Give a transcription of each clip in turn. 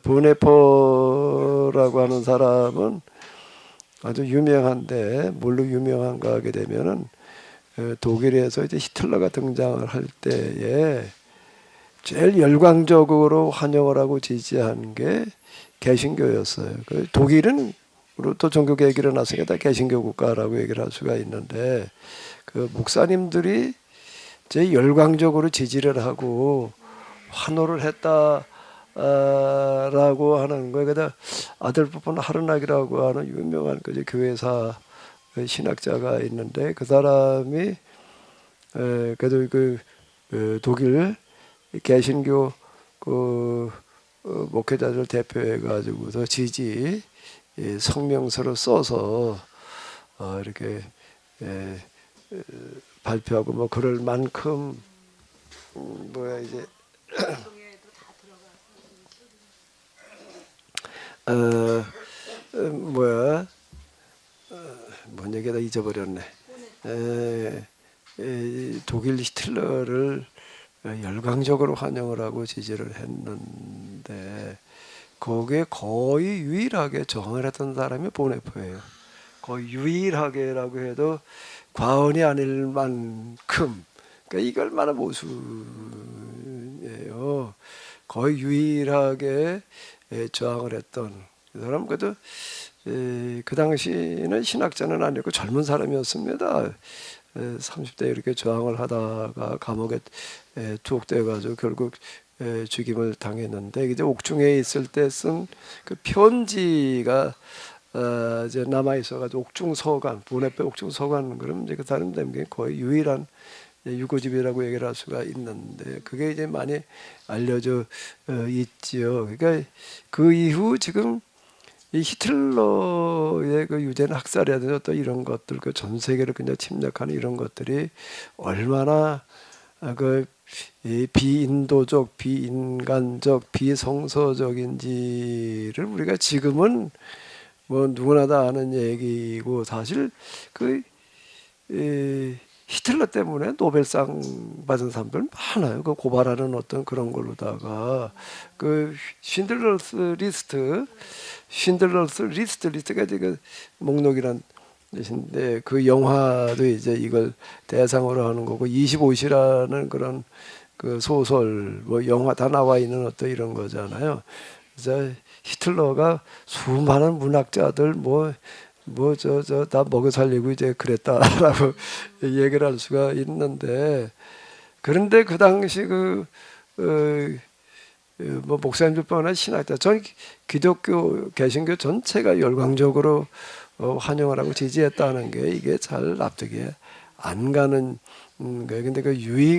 보네포라고 하는 사람은 아주 유명한데, 뭘로 유명한가 하게 되면은 독일에서 이제 히틀러가 등장을 할 때에 제일 열광적으로 환영을 하고 지지한 게 개신교였어요. 독일은 또 종교개혁이 일어났으니까 다 개신교 국가라고 얘기를 할 수가 있는데, 그 목사님들이 제일 열광적으로 지지를 하고 환호를 했다라고 하는 거예요. 그다 아들프 폰 하르낙이라고 하는 유명한 그 교회사 신학자가 있는데, 그 사람이 그래도 독일 개신교 목회자들 대표해 가지고서 지지 성명서를 써서 이렇게 발표하고 뭐 그럴 만큼 뭐야 이제 뭐야 뭔 얘기다 잊어버렸네. 독일 히틀러를 열광적으로 환영을 하고 지지를 했는데, 거기에 거의 유일하게 저항을 했던 사람이 보네포예요. 거의 유일하게라고 해도 과언이 아닐 만큼, 그러니까 이걸 말한 모순이에요. 거의 유일하게 저항을 했던 그 사람. 그래도 그 당시는 신학자는 아니고 젊은 사람이었습니다. 30대 이렇게 저항을 하다가 감옥에 투옥돼가지고 결국 죽임을 당했는데, 이제 옥중에 있을 때 쓴 그 편지가 이제 남아 있어가지고 옥중서관, 보네포 옥중서관, 그럼 이제 그 사람 때문에 거의 유일한 유고집이라고 얘기를 할 수가 있는데, 그게 이제 많이 알려져 있지요. 그러니까 그 이후 지금 이 히틀러의 그 유대인 학살이라든지 또 이런 것들, 그 전 세계를 그냥 침략하는 이런 것들이 얼마나 그 비인도적, 비인간적, 비성서적인지를 우리가 지금은 뭐 누구나 다 아는 얘기고, 사실 그 히틀러 때문에 노벨상 받은 사람들 많아요. 그 고발하는 어떤 그런 걸로다가 그 쉰들러스 리스트가 이제 그 목록이란 뜻인데, 그 영화도 이제 이걸 대상으로 하는 거고, 25시라는 그런 그 소설, 뭐 영화 다 나와 있는 어떤 이런 거잖아요. 그래서 히틀러가 수많은 문학자들 다 먹여 살리고 이제 그랬다라고 얘기를 할 수가 있는데, 그런데 그 당시 뭐 목사님들뿐 아니라 신학자, 전 기독교 개신교 전체가 열광적으로 환영을 하고 지지했다는 게 이게 잘 납득이 안 가는 거예요. 근데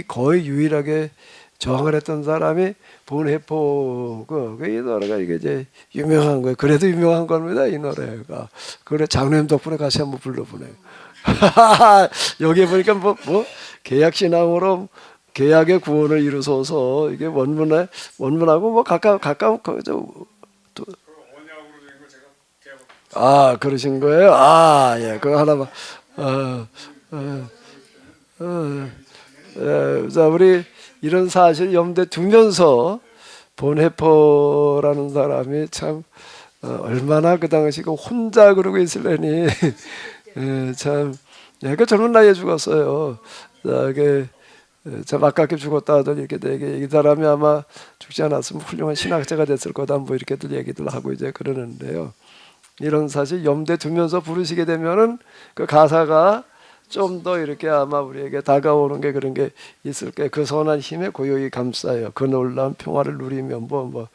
거의 유일하게 저항을 했던 사람이 보네포고, 이 노래가 이게 이제 유명한 거예요. 그래도 유명한 겁니다, 이 노래가. 그래, 장로님 덕분에 같이 한번 불러보네요. 여기 보니까 뭐 계약신앙으로 계약의 구원을 이루소서, 이게 원문하고 뭐 가까운 그러신 거예요? 예, 그거 하나만. 자, 우리 이런 사실 염두에 두면서 보네포라는 사람이 참 얼마나 그 당시 혼자 그러고 있으려니 참, 그 젊은 나이에 죽었어요. 참 아깝게 죽었다 하더니 이렇게 되게, 이 사람이 아마 죽지 않았으면 훌륭한 신학자가 됐을 거다, 뭐 이렇게들 얘기들 하고 이제 그러는데요. 이런 사실 염두에 두면서 부르시게 되면은 그 가사가 좀 더 이렇게 아마 우리에게 다가오는 게 그런 게 있을 거예요. 그 선한 힘에 고요히 감싸요. 그 놀라운 평화를 누리며 뭐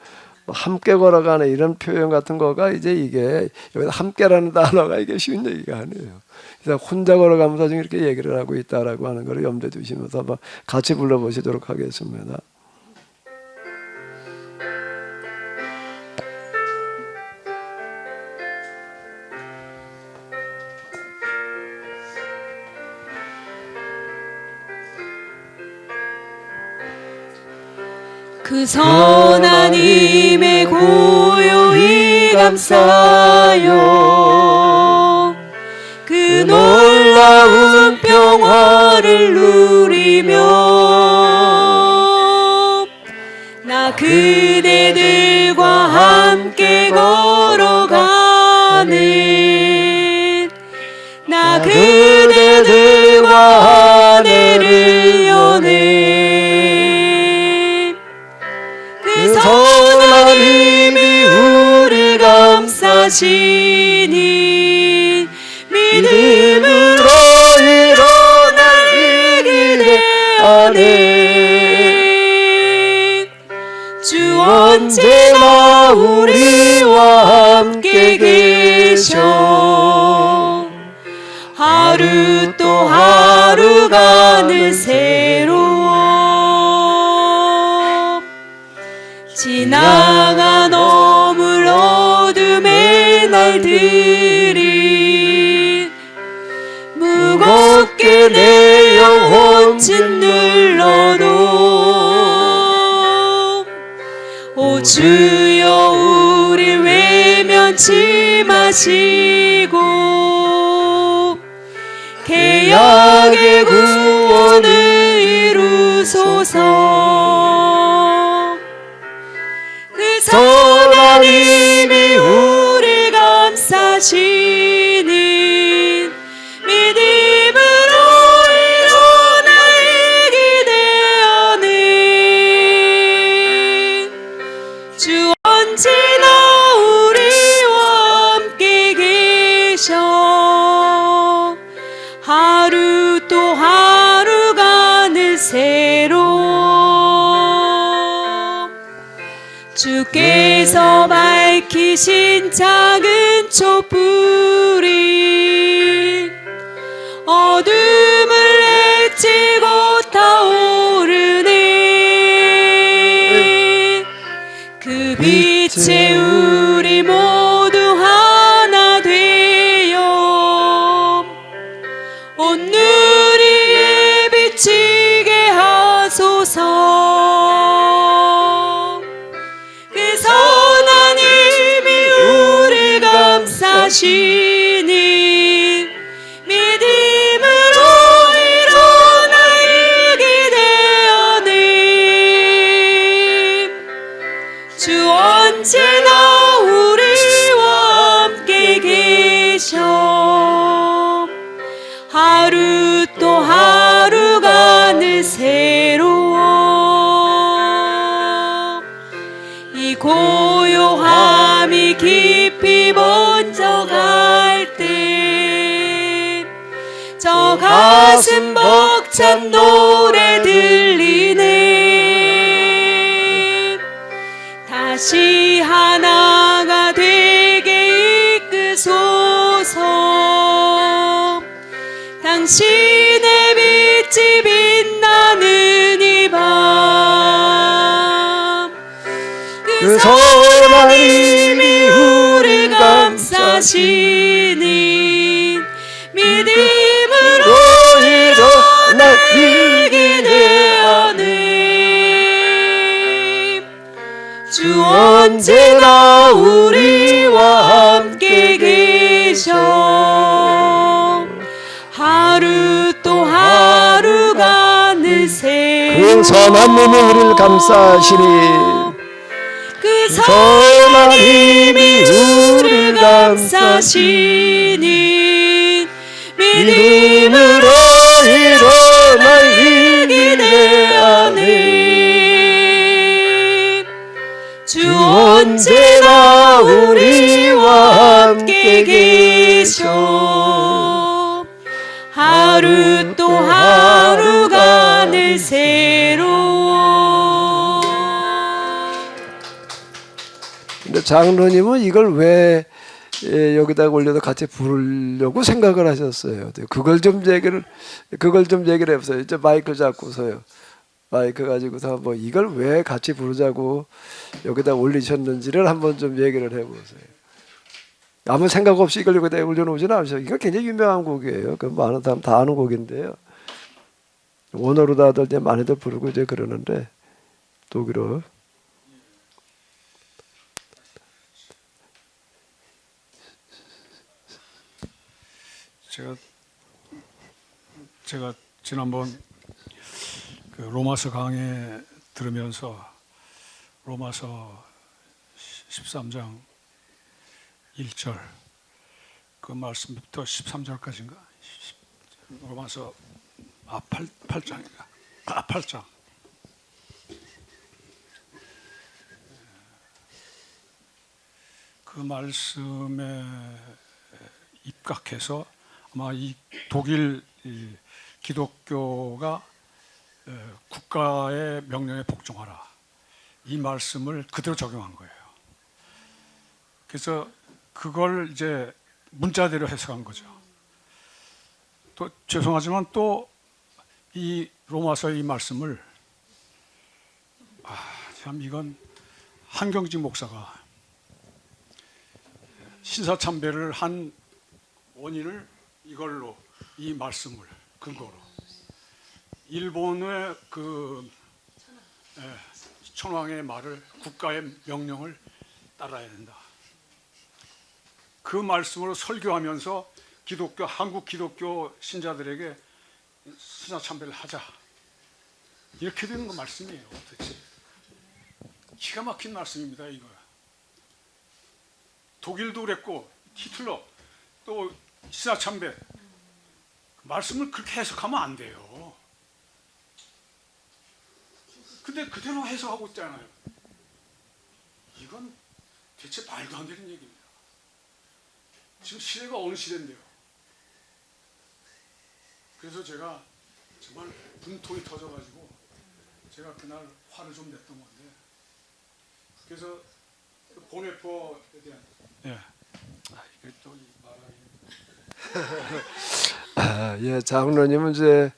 함께 걸어가는 이런 표현 같은 거가 이제 이게 여기다 함께라는 단어가 이게 쉬운 얘기가 아니에요. 그래서 혼자 걸어가면서 지금 이렇게 얘기를 하고 있다라고 하는 걸 염두에 두시면서 한번 같이 불러보시도록 하겠습니다. 그 선한 힘에 고요히 감싸요. 그 놀라운 평화를 누리며 나 그대들과 감사하시니 믿음으로 일어날 기대하네. 주 언제나 우리와 함께 계셔. 하루 또 하루가 늘 새로워. 지나간 어물 어둠의 날들이 무겁게 내 영혼 짓눌러도 오 주여 우리 외면치 마시고 계약의 구원을 이루소서. 그 선한 힘이 우리 감싸시니 믿음으로 일어날 기대하네. 주 언제나 우리와 함께 계셔. 하루 또 하루가 늘 새로워. 주께서 밝히신 작은 촛불이 어둠을 헤치고 타오르네. 그 빛에 우리 모두 하나 되어 온누리에 비치게 하소서. 그 선한 힘이 우리 감싸시니 믿음으로 일어날 기대하네. 주 언제나 우리와 함께 계셔. 하루 또 하루가 늘 새로워. 이 고요함이 깊이 번져갈 때 저 가슴 벅찬 노래 들리네. 다시 하나가 되게 이끄소서. 당신의 빛이 빛나는 이 밤. 그 선한 힘이 우리 감싸시니 믿음으로 일어날 기대하네. 주 언제나 우리와 함께 계셔. 하루 또 하루가 늘 새로워. 그 선한 힘이 우리를 감싸시니 그 선한 힘이 우리를 감싸시니 믿음으로 일어날 기대하네. 주 언제나 우리와 함께 계셔. 하루 또 하루가 늘 새로워. 근데 장로님은 이걸 왜 여기다 올려서 같이 부르려고 생각을 하셨어요. 그걸 좀 얘기를 해보세요. 이제 마이크 잡고서요. 마이크 가지고서 뭐 이걸 왜 같이 부르자고 여기다 올리셨는지를 한번 좀 얘기를 해보세요. 아무 생각 없이 이걸 여기다 올려놓지는 않으셔요. 이거 굉장히 유명한 곡이에요. 그 많은 사람 다 아는 곡인데요. 원어로 다들 이제 많이들 부르고 이제 그러는데 독일어. 제가 지난번 그 로마서 강의 들으면서 로마서 13장 1절 그 말씀부터 13절까지인가? 로마서 8장인가? 8장. 그 말씀에 입각해서 아마 이 독일 이 기독교가 국가의 명령에 복종하라, 이 말씀을 그대로 적용한 거예요. 그래서 그걸 이제 문자대로 해석한 거죠. 또 죄송하지만 또 이 로마서의 이 말씀을 참 이건 한경직 목사가 신사참배를 한 원인을 이걸로, 이 말씀을 근거로 일본의 그 천황의 말을, 국가의 명령을 따라야 된다, 그 말씀으로 설교하면서 기독교, 한국 기독교 신자들에게 신사참배를 하자, 이렇게 되는 거 말씀이에요. 도대체 기가 막힌 말씀입니다. 이거 독일도 그랬고 히틀러 또 신사참배 말씀을 그렇게 해석하면 안 돼요. 근데 그대로 해석하고 있잖아요. 이건 대체 말도 안 되는 얘기입니다. 지금 시대가 어느 시대인데요. 그래서 제가 정말 분통이 터져가지고 제가 그날 화를 좀 냈던 건데, 그래서 보네포에 대한 이게 또 말하기 예, 장로님은 이제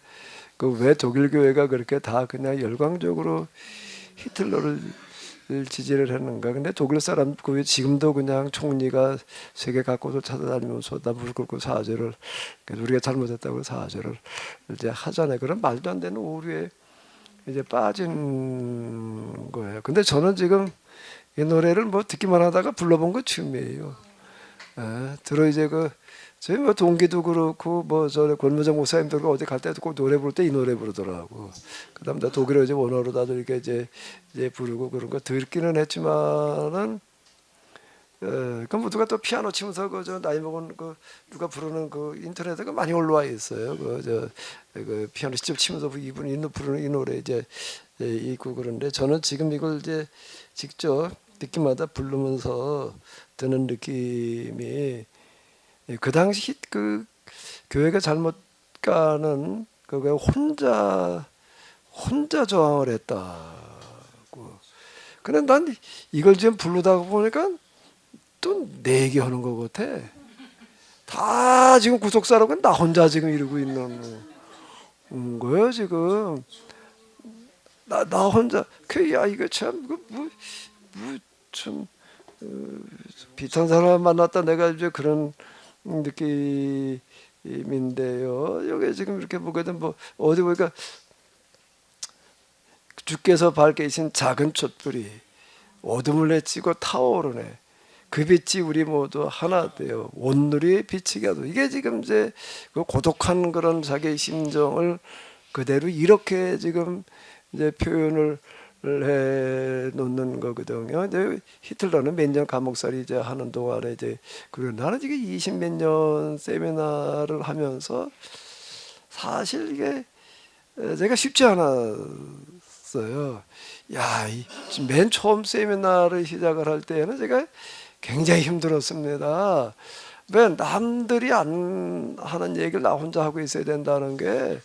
그 왜 독일 교회가 그렇게 다 그냥 열광적으로 히틀러를 지지를 했는가? 근데 독일 사람 그 지금도 그냥 총리가 세계 각국을 찾아다니면서 다 무릎 꿇고 사죄를, 우리가 잘못했다고 사죄를 이제 하잖아요. 그런 말도 안 되는 오류에 이제 빠진 거예요. 근데 저는 지금 이 노래를 뭐 듣기만 하다가 불러본 거 처음이에요. 들어 이제 저희 뭐 동기도 그렇고 뭐 전에 권무정 목사님들과 어디 갈 때도 꼭 노래 부를 때 이 노래 부르더라고. 그다음 다 독일어 이제 원어로 다들 이렇게 이제 부르고 그런 거 듣기는 했지만은 그 누가 또 피아노 치면서 저 나이 먹은 누가 부르는 인터넷에 많이 올라와 있어요. 그 피아노 직접 치면서 이분이 부르는 이 노래 이제 있고 그런데 저는 지금 이걸 이제 직접 듣기마다 부르면서 드는 느낌이, 그 당시 그 교회가 잘못 가는 그게 혼자 저항을 했다고. 근데 난 이걸 지금 부르다가 보니까 또 내 얘기 하는 것 같아. 다 지금 구속사라고 나 혼자 지금 이러고 있는 거예요 지금. 나 혼자 야 이거 참 참 비슷한 사람 만났다 내가 이제 그런 느낌인데요. 여기 지금 이렇게 보거든 뭐 어디 보니까 주께서 밝히신 작은 촛불이 어둠을 내치고 타오르네. 그 빛이 우리 모두 하나 되어 온누리에 비치게 하도. 이게 지금 이제 그 고독한 그런 자기의 심정을 그대로 이렇게 지금 이제 표현을 해 놓는 거거든요. 근데 히틀러는 몇 년 감옥살이 이제 하는 동안에 이제 그리고 나는 이게 20몇 년 세미나를 하면서 사실 이게 제가 쉽지 않았어요. 야, 맨 처음 세미나를 시작을 할 때는 제가 굉장히 힘들었습니다. 왜 남들이 안 하는 얘기를 나 혼자 하고 있어야 된다는 게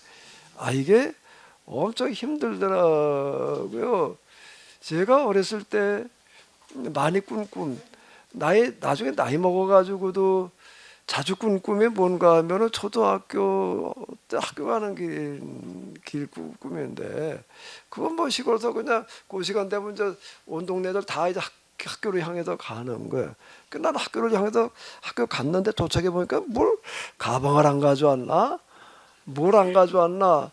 이게 엄청 힘들더라고요. 제가 어렸을 때 많이 꾼 꿈, 나중에 나이 먹어가지고도 자주 꾼 꿈이 뭔가 하면은 초등학교 때 학교 가는 길 꿈인데, 그건 뭐 시골에서 그냥 그 시간 되면 이제 온 동네들 다 이제 학교를 향해서 가는 거예요. 난 학교를 향해서 학교 갔는데 도착해 보니까 뭘 가방을 안 가져왔나? 뭘 안 가져왔나?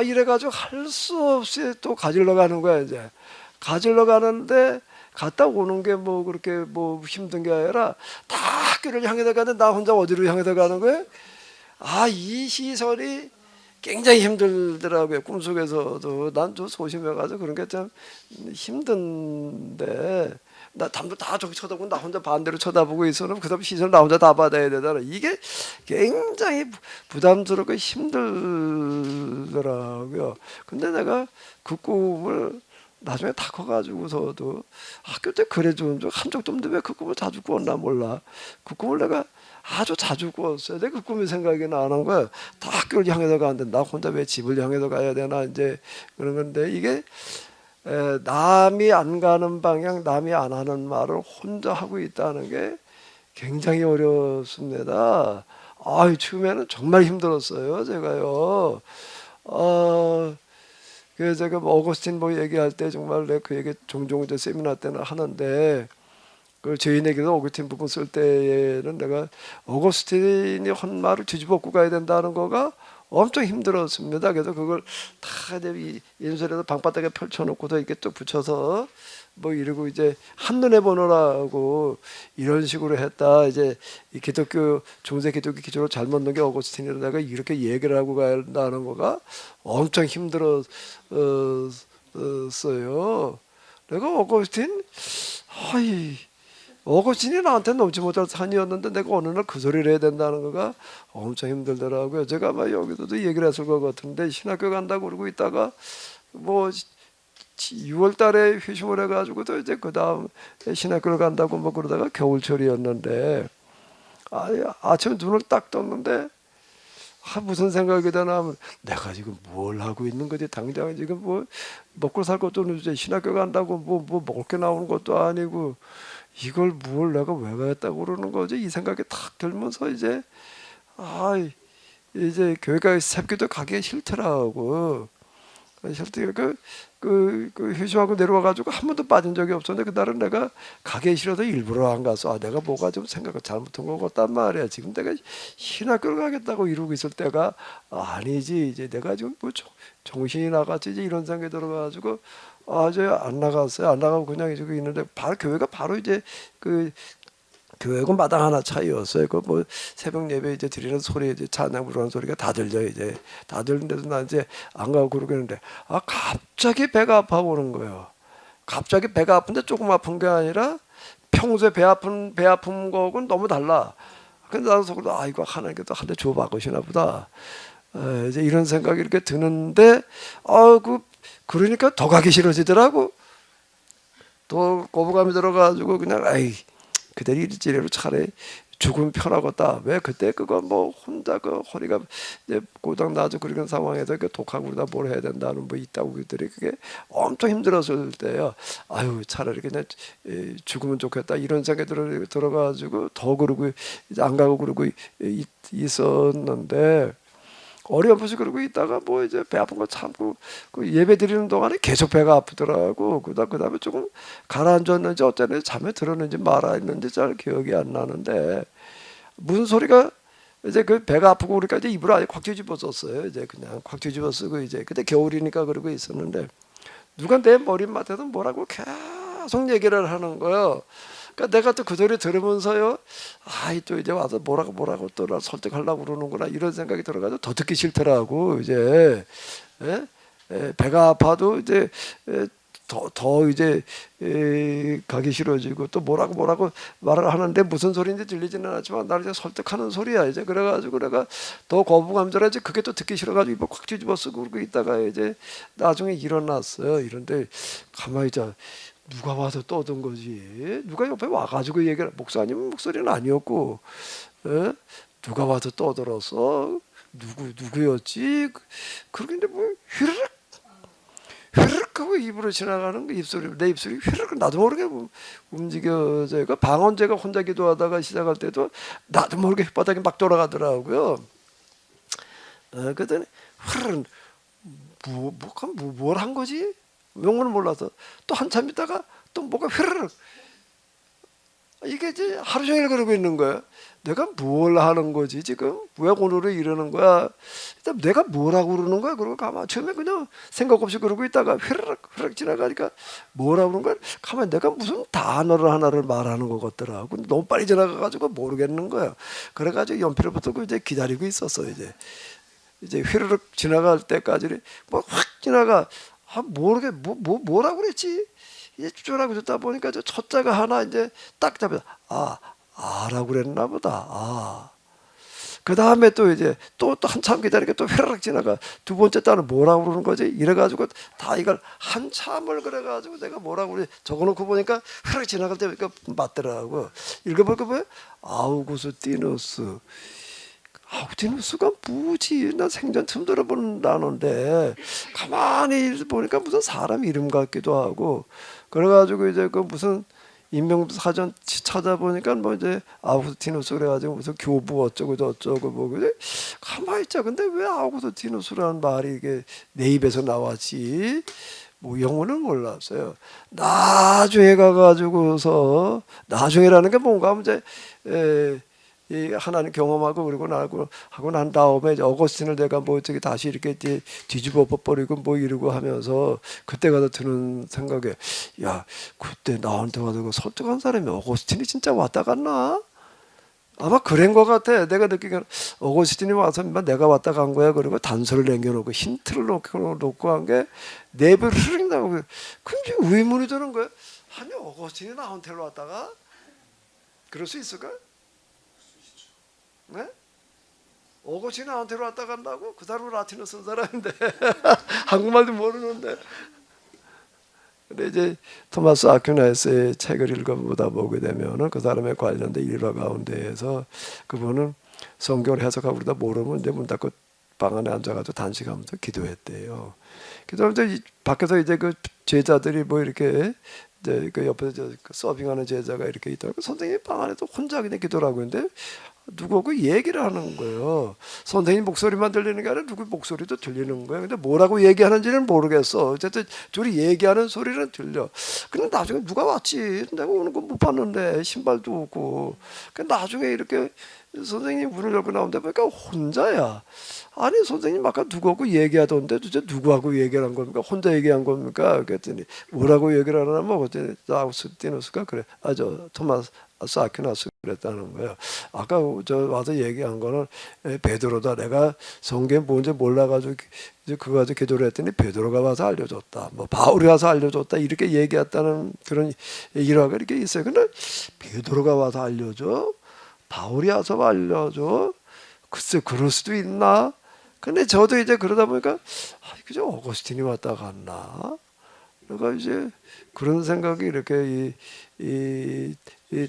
이래가지고 할 수 없이 또 가지러 가는 거야, 이제. 가지러 가는데 갔다 오는 게 뭐 그렇게 뭐 힘든 게 아니라 다 학교를 향해서 가는데 나 혼자 어디로 향해서 가는 거야? 이 시설이 굉장히 힘들더라고요. 꿈속에서도. 난 좀 소심해가지고 그런 게 참 힘든데, 나 담도 다 저기 쳐다보고 나 혼자 반대로 쳐다보고 있어는 그 다음 시설 나 혼자 다 받아야 되잖아. 이게 굉장히 부담스럽고 힘들더라고요. 근데 내가 그 꿈을 나중에 다 커가지고서도 학교 때 그래 좀 한쪽 좀 왜 그 꿈을 자주 꾸었나 몰라. 그 꿈을 내가 아주 자주 꾸었어요. 내가 그 꿈이 생각이 나는 거야. 다 학교를 향해서 가는데 나 혼자 왜 집을 향해서 가야 되나 이제 그런 건데 이게 남이 안 가는 방향, 남이 안 하는 말을 혼자 하고 있다는 게 굉장히 어렵습니다. 처음에는 정말 힘들었어요, 제가요. 그래서 제가 어거스틴 뭐 얘기할 때 정말 내가 그 얘기 종종 이제 세미나 때는 하는데, 그 죄인에게도 어거스틴 부분 쓸 때에는 내가 어거스틴이 한 말을 뒤집어고 가야 된다는 거가 엄청 힘들었습니다. 그래서 그걸 다 이제 이 인쇄에서 방바닥에 펼쳐놓고서 이렇게 또 붙여서 뭐 이러고 이제 한눈에 보느라고 이런 식으로 했다. 이제 이 기독교 중세 기독교 기초로 잘못 넣은 게 어거스틴이라 내가 이렇게 얘기를 하고 가야 한다는 거가 엄청 힘들었어요. 내가 어거스틴이 나한테 넘지 못할 산이었는데 내가 어느 날 그 소리를 해야 된다는 거가 엄청 힘들더라고요. 제가 아마 여기서도 얘기를 했을 것 같은데 신학교 간다고 그러고 있다가 뭐 6월 달에 휴심을 해가지고도 이제 그 다음 신학교를 간다고 뭐 그러다가 겨울철이었는데 아침에 눈을 딱 떴는데 무슨 생각이 드나 하면 내가 지금 뭘 하고 있는 거지. 당장 지금 뭐 먹고 살 것도 없는데 신학교 간다고 뭐 먹을 게 나오는 것도 아니고 이걸 뭘 내가 왜 가겠다고 그러는 거지. 이 생각이 탁 들면서 이제 이제 교회가 새벽기도 가기 싫더라고. 그 휴심하고 내려와가지고 한 번도 빠진 적이 없었는데 그날은 내가 가기 싫어서 일부러 안 가서 내가 뭐가 좀 생각을 잘못한 것 같단 말이야. 지금 내가 신학교를 가겠다고 이러고 있을 때가 아니지. 이제 내가 지금 뭐 정신이 나갔지 이제 이런 생각이 들어가지고 이제 안 나갔어요. 안 나가고 그냥 이러고 있는데 바로 교회가 바로 이제 그 교회고 마당 하나 차이였어요. 그 뭐 새벽 예배 이제 드리는 소리 이제 찬양 부르는 소리가 다 들려 이제 다 들리는데도 나 이제 안 가고 그러겠는데 갑자기 배가 아파 보는 거예요. 갑자기 배가 아픈데 조금 아픈 게 아니라 평소에 배 아픈 거하고는 너무 달라. 근데 나도 속으로 이거 하나님께 또 한 대 줘봐보시나 보다. 이제 이런 생각이 이렇게 드는데 그러니까 더 가기 싫어지더라고. 또 거부감이 들어가지고 그냥 그대로 일지례로 차라리 죽으면 편하겠다. 왜 그때 그거 뭐 혼자 그 허리가 이제 고장 나죠. 그런 상황에서 그 독하고 그러다 뭘 해야 된다는 뭐 있다고 그들이 그게 엄청 힘들었을 때요. 차라리 그냥 죽으면 좋겠다 이런 생각이 들어가지고 더 그러고 이제 안 가고 그러고 있었는데. 어렴풋이 그러고 있다가 뭐 이제 배 아픈 거 참고 그 예배 드리는 동안에 계속 배가 아프더라고. 그다음에 조금 가라앉았는지 어쩌는지 잠에 들었는지 말았는지 잘 기억이 안 나는데 무슨 소리가 이제 그 배가 아프고 그러니까 이제 이불을 아예 콱 뒤집어 썼어요. 이제 그냥 콱 뒤집어 쓰고 이제 그때 겨울이니까 그러고 있었는데 누가 내 머리맡에서 뭐라고 계속 얘기를 하는 거예요. 그러니까 내가 또 그 소리 들으면서요, 또 이제 와서 뭐라고 또 나 설득하려고 그러는구나 이런 생각이 들어가지고 더 듣기 싫더라고. 이제 배가 아파도 이제 더 이제 가기 싫어지고 또 뭐라고 말을 하는데 무슨 소리인지 들리지는 않지만 나를 이제 설득하는 소리야. 이제 그래가지고 내가 더 거부감들어지 그게 또 듣기 싫어가지고 이거 콱 뒤집어 쓰고 그러고 있다가 이제 나중에 일어났어요. 이런데 가만히 있자. 누가 와서 떠든 거지? 누가 옆에 와가지고 얘기를 목사님 목소리는 아니었고 누가 와서 떠들었어? 누구였지? 그러는데 뭐 휘르륵 하고 입으로 지나가는 거 내 입술이 휘르륵 나도 모르게 움직여져요. 그 방언제가 혼자 기도하다가 시작할 때도 나도 모르게 혓바닥이 막 돌아가더라고요. 그랬더니 휘르륵 뭘 한 거지? 용어는 몰라서 또 한참 있다가 또 뭐가 휘르륵 이게 이제 하루 종일 그러고 있는 거야. 내가 뭘 하는 거지 지금? 왜 오늘은 이러는 거야? 일단 내가 뭐라고 그러는 거야? 그러고 가만 처음에 그냥 생각 없이 그러고 있다가 휘르륵 지나가니까 뭐라고 그러는 거야? 가만 내가 무슨 단어를 하나를 말하는 것 같더라고. 너무 빨리 지나가가지고 모르겠는 거야. 그래가지고 연필을 붙들고 이제 기다리고 있었어. 이제 휘르륵 지나갈 때까지 뭐 확 지나가. 모르게 뭐라고 그랬지? 이제 쭈쭈라고 듣다 보니까 저 첫자가 하나 이제 딱 잡혀. 아라고 그랬나 보다. 그 다음에 또 이제 또 한참 기다리니까 또 휘라락 지나가. 두 번째 딸은 뭐라고 그러는 거지? 이래가지고 다 이걸 한참을 그래가지고 내가 뭐라고 그래 적어놓고 보니까 휘라락 지나갈 때 보니까 맞더라고. 읽어볼까 봐요. 아우구스티누스. 아우구스티누스가 뭐지? 나 생전 처음 들어보는 단어인데 가만히 보니까 무슨 사람 이름 같기도 하고 그래가지고 이제 그 무슨 인명사전 찾아보니까 뭐 이제 아우구스티누스 그래가지고 무슨 교부 어쩌고 저쩌고 뭐 그래 가만히 있자. 근데 왜 아우구스티누스라는 말이 이게 내 입에서 나왔지? 뭐 영어는 몰랐어요. 나중에 가가지고서 나중에라는 게 뭔가 하면 이제 이 하나님 경험하고 그리고 나고 하고 난 다음에 이제 어거스틴을 내가 뭐 저기 다시 이렇게 뒤집어 버리고 뭐 이러고 하면서 그때 가서 드는 생각에 야 그때 나한테 와서 설득한 사람이 어거스틴이 진짜 왔다 갔나? 아마 그런 것 같아. 내가 느끼기에는 어거스틴이 와서 내가 왔다 간 거야. 그리고 단서를 남겨놓고 힌트를 놓고 한 게 내부를 흐르게 나오고 그게 의문이 드는 거야. 아니 어거스틴이 나한테 왔다가 그럴 수 있을까? 네? 어거스틴이 나한테 왔다 간다고? 그 사람은 라틴어 쓴 사람인데 한국말도 모르는데. 근데 이제 토마스 아퀴나스의 책을 읽어보다 보게 되면은 그 사람에 관련된 일화 가운데에서 그분은 성경을 해석하고 그러다 모르면 이제 문 닫고 방 안에 앉아가지고 단식하면서 기도했대요. 기도하면서 밖에서 이제 그 제자들이 뭐 이렇게 이제 그 옆에서 서빙하는 제자가 이렇게 있더라고. 선생님이 방 안에서 혼자 그냥 기도를 하고 있는데 누구하고 얘기를 하는 거예요. 선생님 목소리만 들리는 게 아니라 누구 목소리도 들리는 거예요. 근데 뭐라고 얘기하는지는 모르겠어. 어쨌든 둘이 얘기하는 소리는 들려. 근데 나중에 누가 왔지? 내가 오는 거 못 봤는데 신발도 없고. 근데 나중에 이렇게 선생님 문을 열고 나온다 보니까 혼자야. 아니 선생님 아까 누구하고 얘기하던데 도대체 누구하고 얘기를 한 겁니까? 혼자 얘기한 겁니까? 그랬더니 뭐라고 얘기를 하냐면 그랬더니 아우구스티누스가 그래. 저 토마스 아퀴나스 그랬다는 거예요. 아까 저 와서 얘기한 거는 베드로다. 내가 성경에 뭔지 몰라가지고 이제 그거 가지고 기도를 했더니 베드로가 와서 알려줬다. 뭐 바울이 와서 알려줬다. 이렇게 얘기했다는 그런 일화가 이렇게 있어요. 근데 베드로가 와서 알려줘? 바울이 와서 알려줘? 글쎄 그럴 수도 있나? 근데 저도 이제 그러다 보니까 그저 어거스틴이 왔다 갔나? 그러니까 이제 그런 생각이 이렇게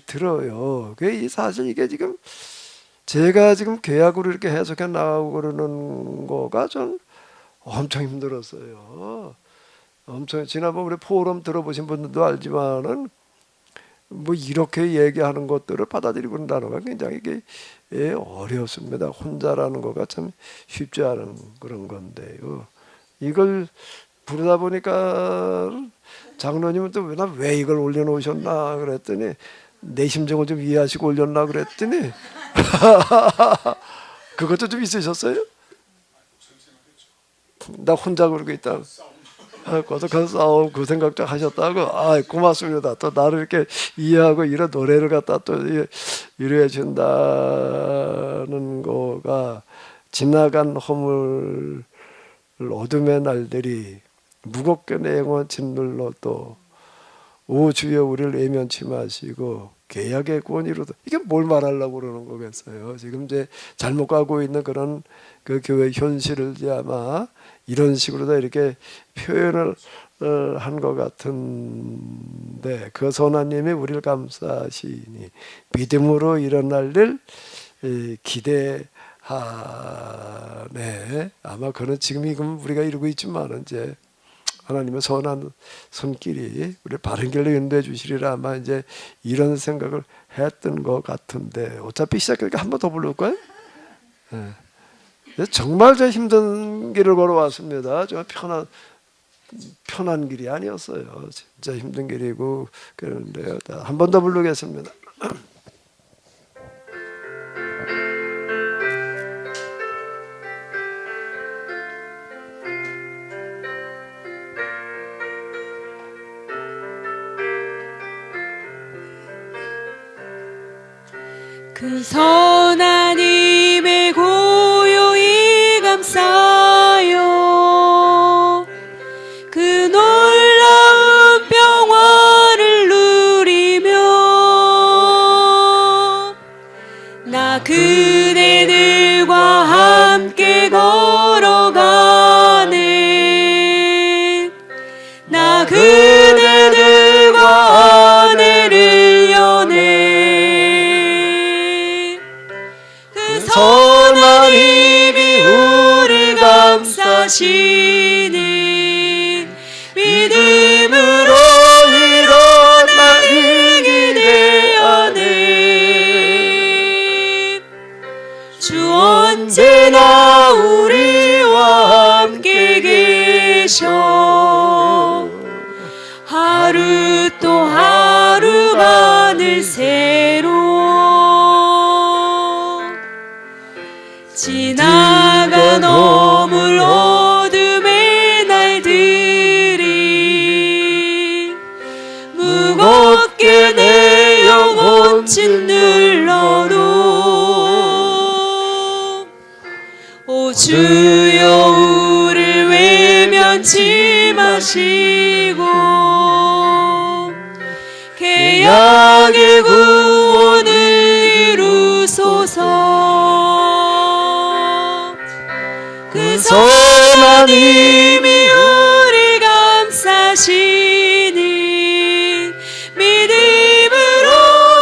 들어요. 그게 사실 이게 지금 제가 지금 개약으로 이렇게 해석해 나가고 그러는 거가 좀 엄청 힘들었어요. 엄청 지난번 우리 포럼 들어보신 분들도 알지만은 뭐 이렇게 얘기하는 것들을 받아들이고 있다는 건 굉장히 이게 어렵습니다. 혼자라는 거가 참 쉽지 않은 그런 건데요. 이걸 부르다 보니까 장로님은 또 왜 이걸 올려놓으셨나 그랬더니 내 심정을 좀 이해하시고 올렸나 그랬더니 그것도 좀 있으셨어요? 나 혼자 그러고 있다. 거듭한 싸움 그 생각 좀 하셨다고. 고맙습니다. 또 나를 이렇게 이해하고 이런 노래를 갖다 또 이루어 준다는 거가 지나간 허물 어둠의 날들이 무겁게 내 영혼 짓눌러도 오 주여 우리를 외면치 마시고 계약의 권위로도 이게 뭘 말하려고 그러는 거겠어요. 지금 이제 잘못 가고 있는 그런 그 교회 현실을 이제 아마 이런 식으로 다 이렇게 표현을 한 것 같은데 그 선하님이 우리를 감싸시니 믿음으로 일어날 일 기대하네. 아마 그는 지금 우리가 이루고 있지만 이제 하나님의 선한 손길이 우리 바른 길로 인도해 주시리라 아마 이제 이런 생각을 했던 것 같은데 어차피 시작하니까 한 번 더 부를까요? 네. 정말 저 힘든 길을 걸어왔습니다. 정말 편한 길이 아니었어요. 진짜 힘든 길이고 그런데요. 한 번 더 부르겠습니다. 그 선한 힘에 고요히 감싸요 그 놀라운 평화를 누리며 나 그대 늘 계셔 하루 또 하루가 늘 새로 지나간 어물 어둠의 날들이 무겁게 내 영혼 짓눌러도 오 주여 우릴 외면치 마시고 계약의 구원을 이루소서 그 선한 힘이 우리 감싸시니 믿음으로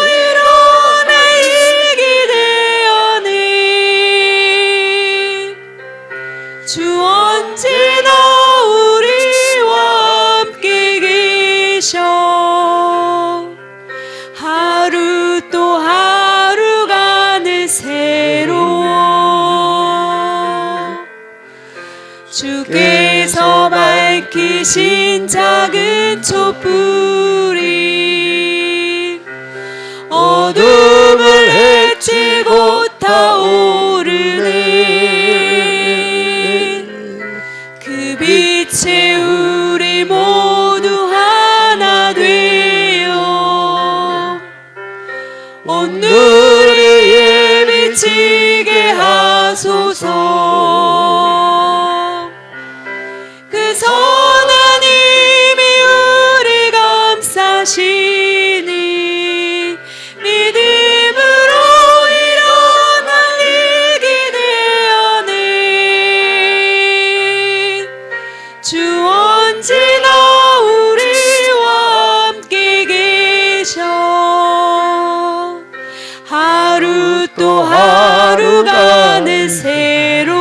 일어나 일기되어니 주 언제나 우리와 함께 계셔 하루 또 하루가 늘 새로 주께서 밝히신 작은 촛불이 어둠을 헤치고 타오르네 그 빛에 우리 모두 하나 되어 오늘의 비치게 하소서 그 선한 힘이 우리 감싸시니 믿음으로 일어나 일기되어니 주 언제나 우리와 함께 계셔 하루 또 하루가 늘 새로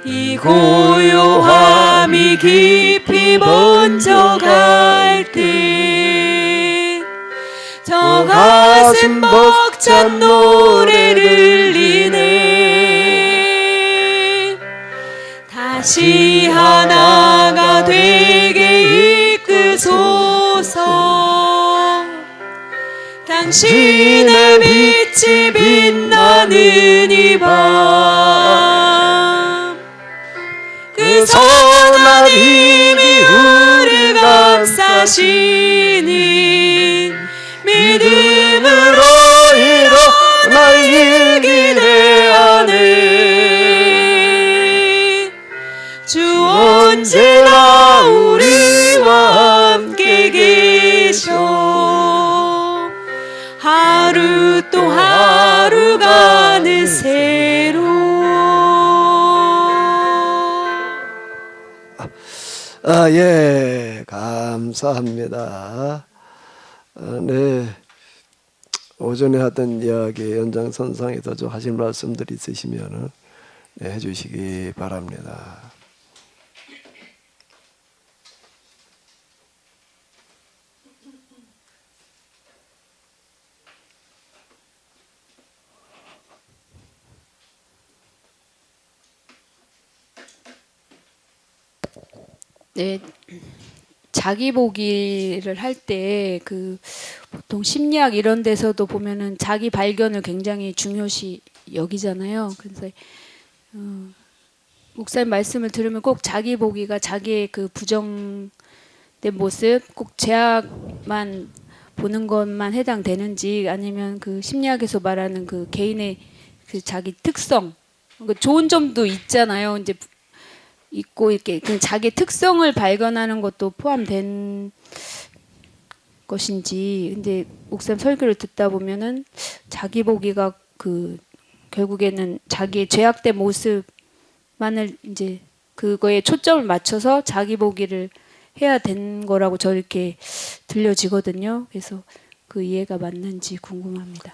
이 고요함이 깊이 먼저 갈 때 저 가슴 벅찬 노래를 리네 다시 하나가 되게 이끄소서 당신의 빛이 빛나는 이 밤 그 선한 힘이 우리 감싸시니 믿음으로 일어나 일기되어니 주 언제나 우리와 함께 계셔 하루 또 하루가 늘 새로 예, 감사합니다. 네, 오전에 하던 이야기 연장선상에서 좀 하실 말씀들이 있으시면 네, 해주시기 바랍니다. 네, 자기 보기를 할 때 그 보통 심리학 이런 데서도 보면은 자기 발견을 굉장히 중요시 여기잖아요. 그래서 목사님 말씀을 들으면 꼭 자기 보기가 자기의 그 부정된 모습, 꼭 죄악만 보는 것만 해당되는지 아니면 그 심리학에서 말하는 그 개인의 그 자기 특성, 그 좋은 점도 있잖아요. 이제 있고 이렇게 그 자기 특성을 발견하는 것도 포함된 것인지. 근데 목사님 설교를 듣다 보면은 자기 보기가 그 결국에는 자기의 죄악된 모습만을 이제 그거에 초점을 맞춰서 자기 보기를 해야 된 거라고 저 이렇게 들려지거든요. 그래서 그 이해가 맞는지 궁금합니다.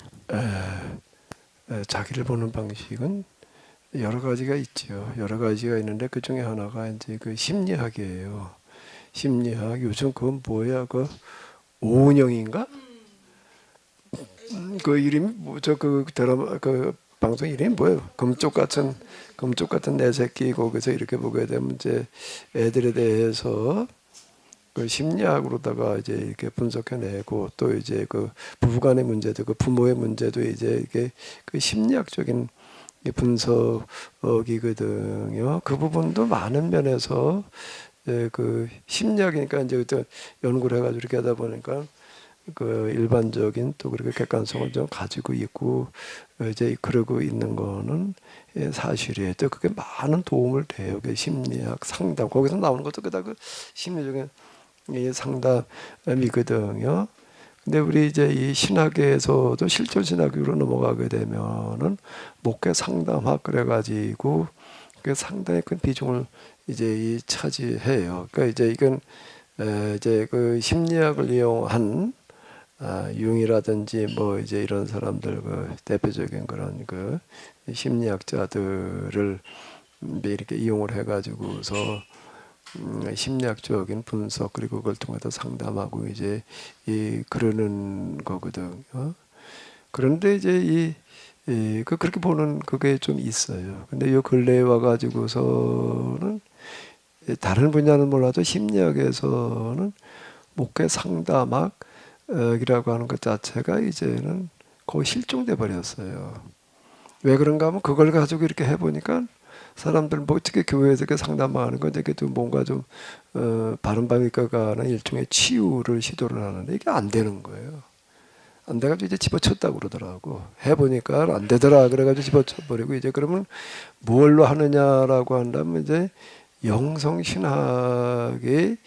자기를 보는 방식은 여러 가지가 있죠. 여러 가지가 있는데 그 중에 하나가 이제 그 심리학이에요. 심리학. 요즘 그건 뭐야? 그 오은영인가? 그 이름이 뭐죠? 그 드라마 그 방송 이름이 뭐예요? 금쪽 같은 금쪽 같은 내 새끼 거기서 이렇게 보게 되면 이제 애들에 대해서 그 심리학으로다가 이제 이렇게 분석해내고 또 이제 그 부부간의 문제도 그 부모의 문제도 이제 이게 그 심리학적인 분석이거든요. 그 부분도 많은 면에서 그 심리학이니까 이제 그때 연구를 해가지고 이렇게 하다 보니까 그 일반적인 또 그렇게 객관성을 좀 가지고 있고 이제 그러고 있는 거는 사실이에요. 또 그게 많은 도움을 돼요. 그 심리학 상담 거기서 나오는 것도 그다 그 심리적인 이 상담이거든요. 근데 우리 이제 이 신학에서도 실존 신학으로 넘어가게 되면은 목회 상담학 그래가지고 그 상당히 큰 비중을 이제 이 차지해요. 그러니까 이제 이건 이제 그 심리학을 이용한 융이라든지 뭐 이제 이런 사람들 그 대표적인 그런 그 심리학자들을 이렇게 이용을 해가지고서 심리학적인 분석 그리고 그걸 통해서 상담하고 이제 이 그러는 거거든요. 그런데 이제 그렇게 보는 그게 좀 있어요. 근데 요 근래에 와 가지고서는 다른 분야는 몰라도 심리학에서는 목회 상담학이라고 하는 것 자체가 이제는 거의 실종돼 버렸어요. 왜 그런가 하면 그걸 가지고 이렇게 해보니까 사람들 뭐 어떻게 교회에서 이렇게 상담하는 건데 이게 또 뭔가 좀 바른바위가는 일종의 치유를 시도를 하는데 이게 안 되는 거예요. 안 돼가지고 이제 집어쳤다고 그러더라고. 해보니까 안 되더라. 그래가지고 집어쳐버리고 이제 그러면 뭘로 하느냐라고 한다면 이제 영성신학이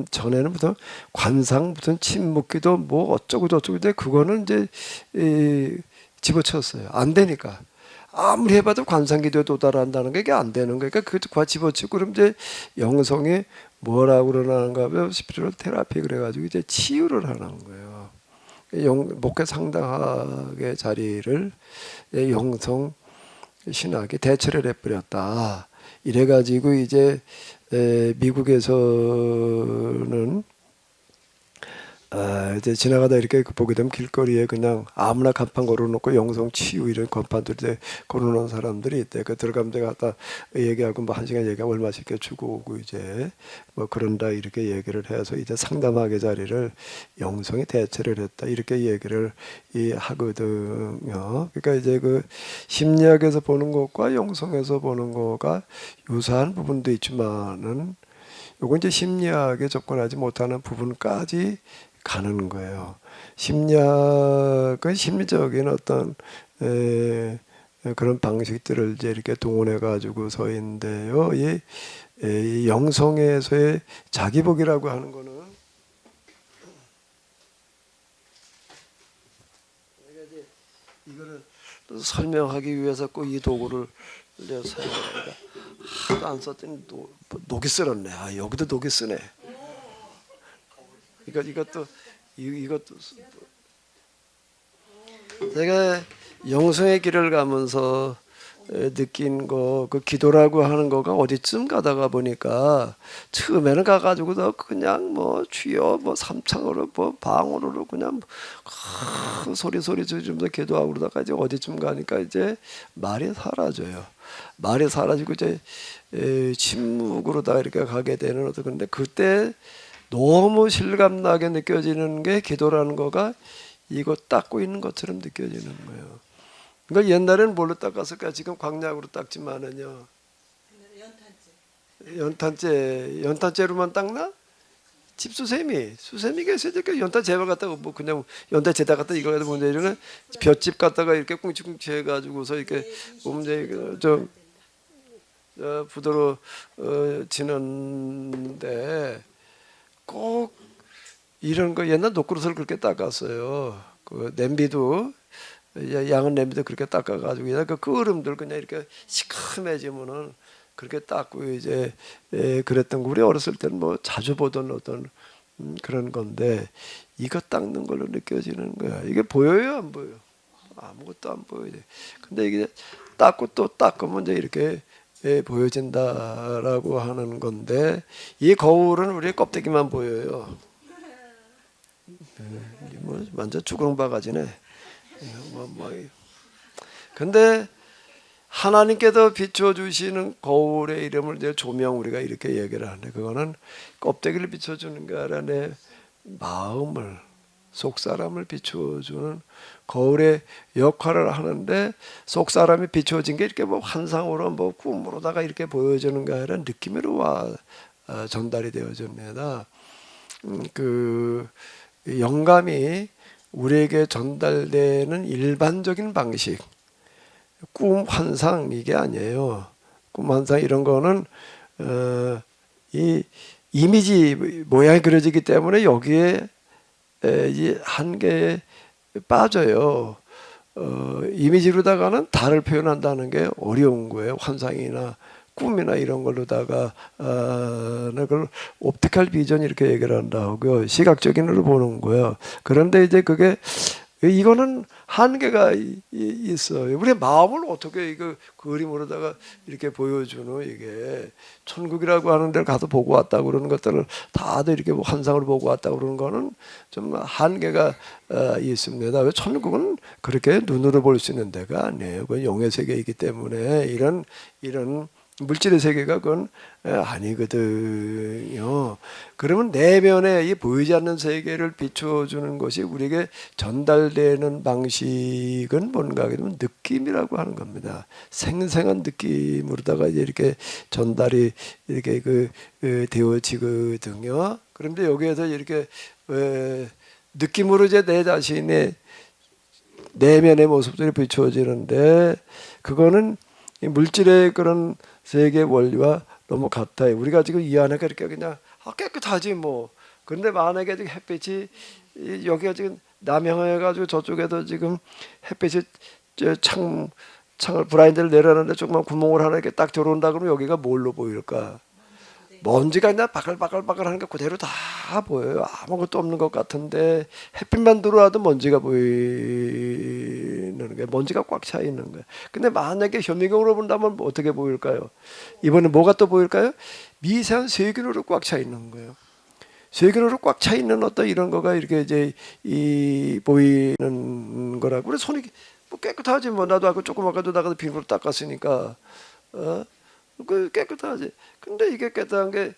전에는 무슨 관상 무슨 침묵기도 뭐 어쩌고 저쩌고 근데 그거는 이제 집어쳤어요. 안 되니까. 아무리 해봐도 관상기도에 도달한다는 게 이게 안 되는 거니까 그거 집어치고 그럼 이제 영성이 뭐라고 그러는가 하면 스피리얼 테라피 그래가지고 이제 치유를 하는 거예요. 목회 상당하게 자리를 영성 신학이 대체를 해버렸다. 이래가지고 이제 미국에서는 이제 지나가다 이렇게 보게 되면 길거리에 그냥 아무나 간판 걸어놓고 영성 치유 이런 간판들이 걸어놓은 사람들이 있대. 그 들어가면 내가 갖다 얘기하고 뭐 1시간 얘기하고 얼마씩 주고 오고 이제 뭐 그런다 이렇게 얘기를 해서 이제 상담하게 자리를 영성이 대체를 했다 이렇게 얘기를 하거든요. 그러니까 이제 그 심리학에서 보는 것과 영성에서 보는 거가 유사한 부분도 있지만은 요건 이제 심리학에 접근하지 못하는 부분까지 가는 거예요. 심리학은 심리적인 어떤 그런 방식들을 이제 이렇게 동원해 가지고서인데요. 이 영성에서의 자기복이라고 하는 거는 내가 이제 이거를 설명하기 위해서 꼭 이 도구를 사용하니까 하도 안 썼더니 녹이 쓸었네. 여기도 녹이 쓰네. 이것도 제가 영성의 길을 가면서 느낀 거, 그 기도라고 하는 거가 어디쯤 가다가 보니까 처음에는 가가지고도 그냥 뭐 주여 뭐 삼창으로 뭐 방언으로 그냥 소리 지르면서 기도하고 그러다가 이제 어디쯤 가니까 이제 말이 사라져요. 말이 사라지고 이제 침묵으로다 이렇게 가게 되는 어떤 건데 그때 너무 실감나게 느껴지는 게 기도라는 거가 이거 닦고 있는 것처럼 느껴지는 거예요. 그러니까 옛날에는 뭘로 닦았을까? 지금 광약으로 닦지만은요. 연탄재로만 닦나? 수세미가 있어야 연탄 재발 갖다가 뭐 그냥 연탄 재다 갖다 이거 갖다 보면 이런 볏짚 갖다가 이렇게 꿍치꿍치 해가지고서 이렇게 보면 이제 좀 부드러워지는데 꼭 이런 거 옛날 녹그릇을 그렇게 닦았어요. 그 냄비도 양은 냄비도 그렇게 닦아가지고 그냥 그 끓음들 그냥 이렇게 시큼해지면은 그렇게 닦고 이제 그랬던 거 우리 어렸을 때는 뭐 자주 보던 어떤 그런 건데 이거 닦는 걸로 느껴지는 거야. 이게 보여요, 안 보여? 아무것도 안 보여요. 근데 이게 닦고 또 닦으면 이제 이렇게 보여진다라고 하는 건데 이 거울은 우리 껍데기만 보여요. 뭐 완전 주렁바가지네. 근데 하나님께서 비춰주시는 거울의 이름을 이제 조명 우리가 이렇게 얘기를 하는데 그거는 껍데기를 비춰주는 게 아니라 내 마음을 속사람을 비춰주는 거울의 역할을 하는데 속사람이 비춰진 게 이렇게 뭐 환상으로 뭐 꿈으로다가 이렇게 보여주는 게 아니라 느낌으로 전달이 되어집니다. 그 영감이 우리에게 전달되는 일반적인 방식 꿈 환상 이게 아니에요. 꿈 환상 이런 거는 이 이미지 모양이 그려지기 때문에 여기에 이 한계에 빠져요. 이미지로다가는 달을 표현한다는 게 어려운 거예요. 환상이나 꿈이나 이런 걸로다가 그걸 옵티컬 비전 이렇게 얘기를 한다고요. 시각적인으로 보는 거예요. 그런데 이제 그게 이거는 한계가 있어요. 우리의 마음을 어떻게 이거 그림으로다가 이렇게 보여주노 이게 천국이라고 하는 데를 가서 보고 왔다 그러는 것들을 다들 이렇게 환상으로 보고 왔다 그러는 거는 좀 한계가 있습니다. 왜 천국은 그렇게 눈으로 볼 수 있는 데가 아니에요. 그건 영의 세계이기 때문에 이런 물질의 세계가 그건 아니거든요. 그러면 내면에 이 보이지 않는 세계를 비춰주는 것이 우리에게 전달되는 방식은 뭔가 하면 느낌이라고 하는 겁니다. 생생한 느낌으로다가 이제 이렇게 전달이 이렇게 되어지거든요. 그런데 여기에서 이렇게 느낌으로 이제 내 자신의 내면의 모습들이 비춰지는데 그거는 이 물질의 그런 세계 원리와 너무 같아요. 우리가 지금 이 안에 이렇게 그냥 깨끗하지 뭐. 그런데 만약에 지금 햇빛이 여기가 지금 남향해가지고 저쪽에도 지금 햇빛이 창을 브라인드를 내려놨는데 조그만 구멍을 하나 이렇게 딱 들어온다 그러면 여기가 뭘로 보일까? 먼지가 그냥 바글바글바글 하는 게 그대로 다 보여요. 아무것도 없는 것 같은데 햇빛만 들어와도 먼지가 보이는 게 먼지가 꽉 차 있는 거예요. 근데 만약에 현미경으로 본다면 어떻게 보일까요? 이번에 뭐가 또 보일까요? 미세한 세균으로 꽉 차 있는 거예요. 세균으로 꽉 차 있는 어떤 이런 거가 이렇게 이제 보이는 거라고. 그래 손이 뭐 깨끗하지 뭐 나도 아까 조금 아까도 나가서 비누로 닦았으니까 그 깨끗하지. 근데 이게 깨끗한 게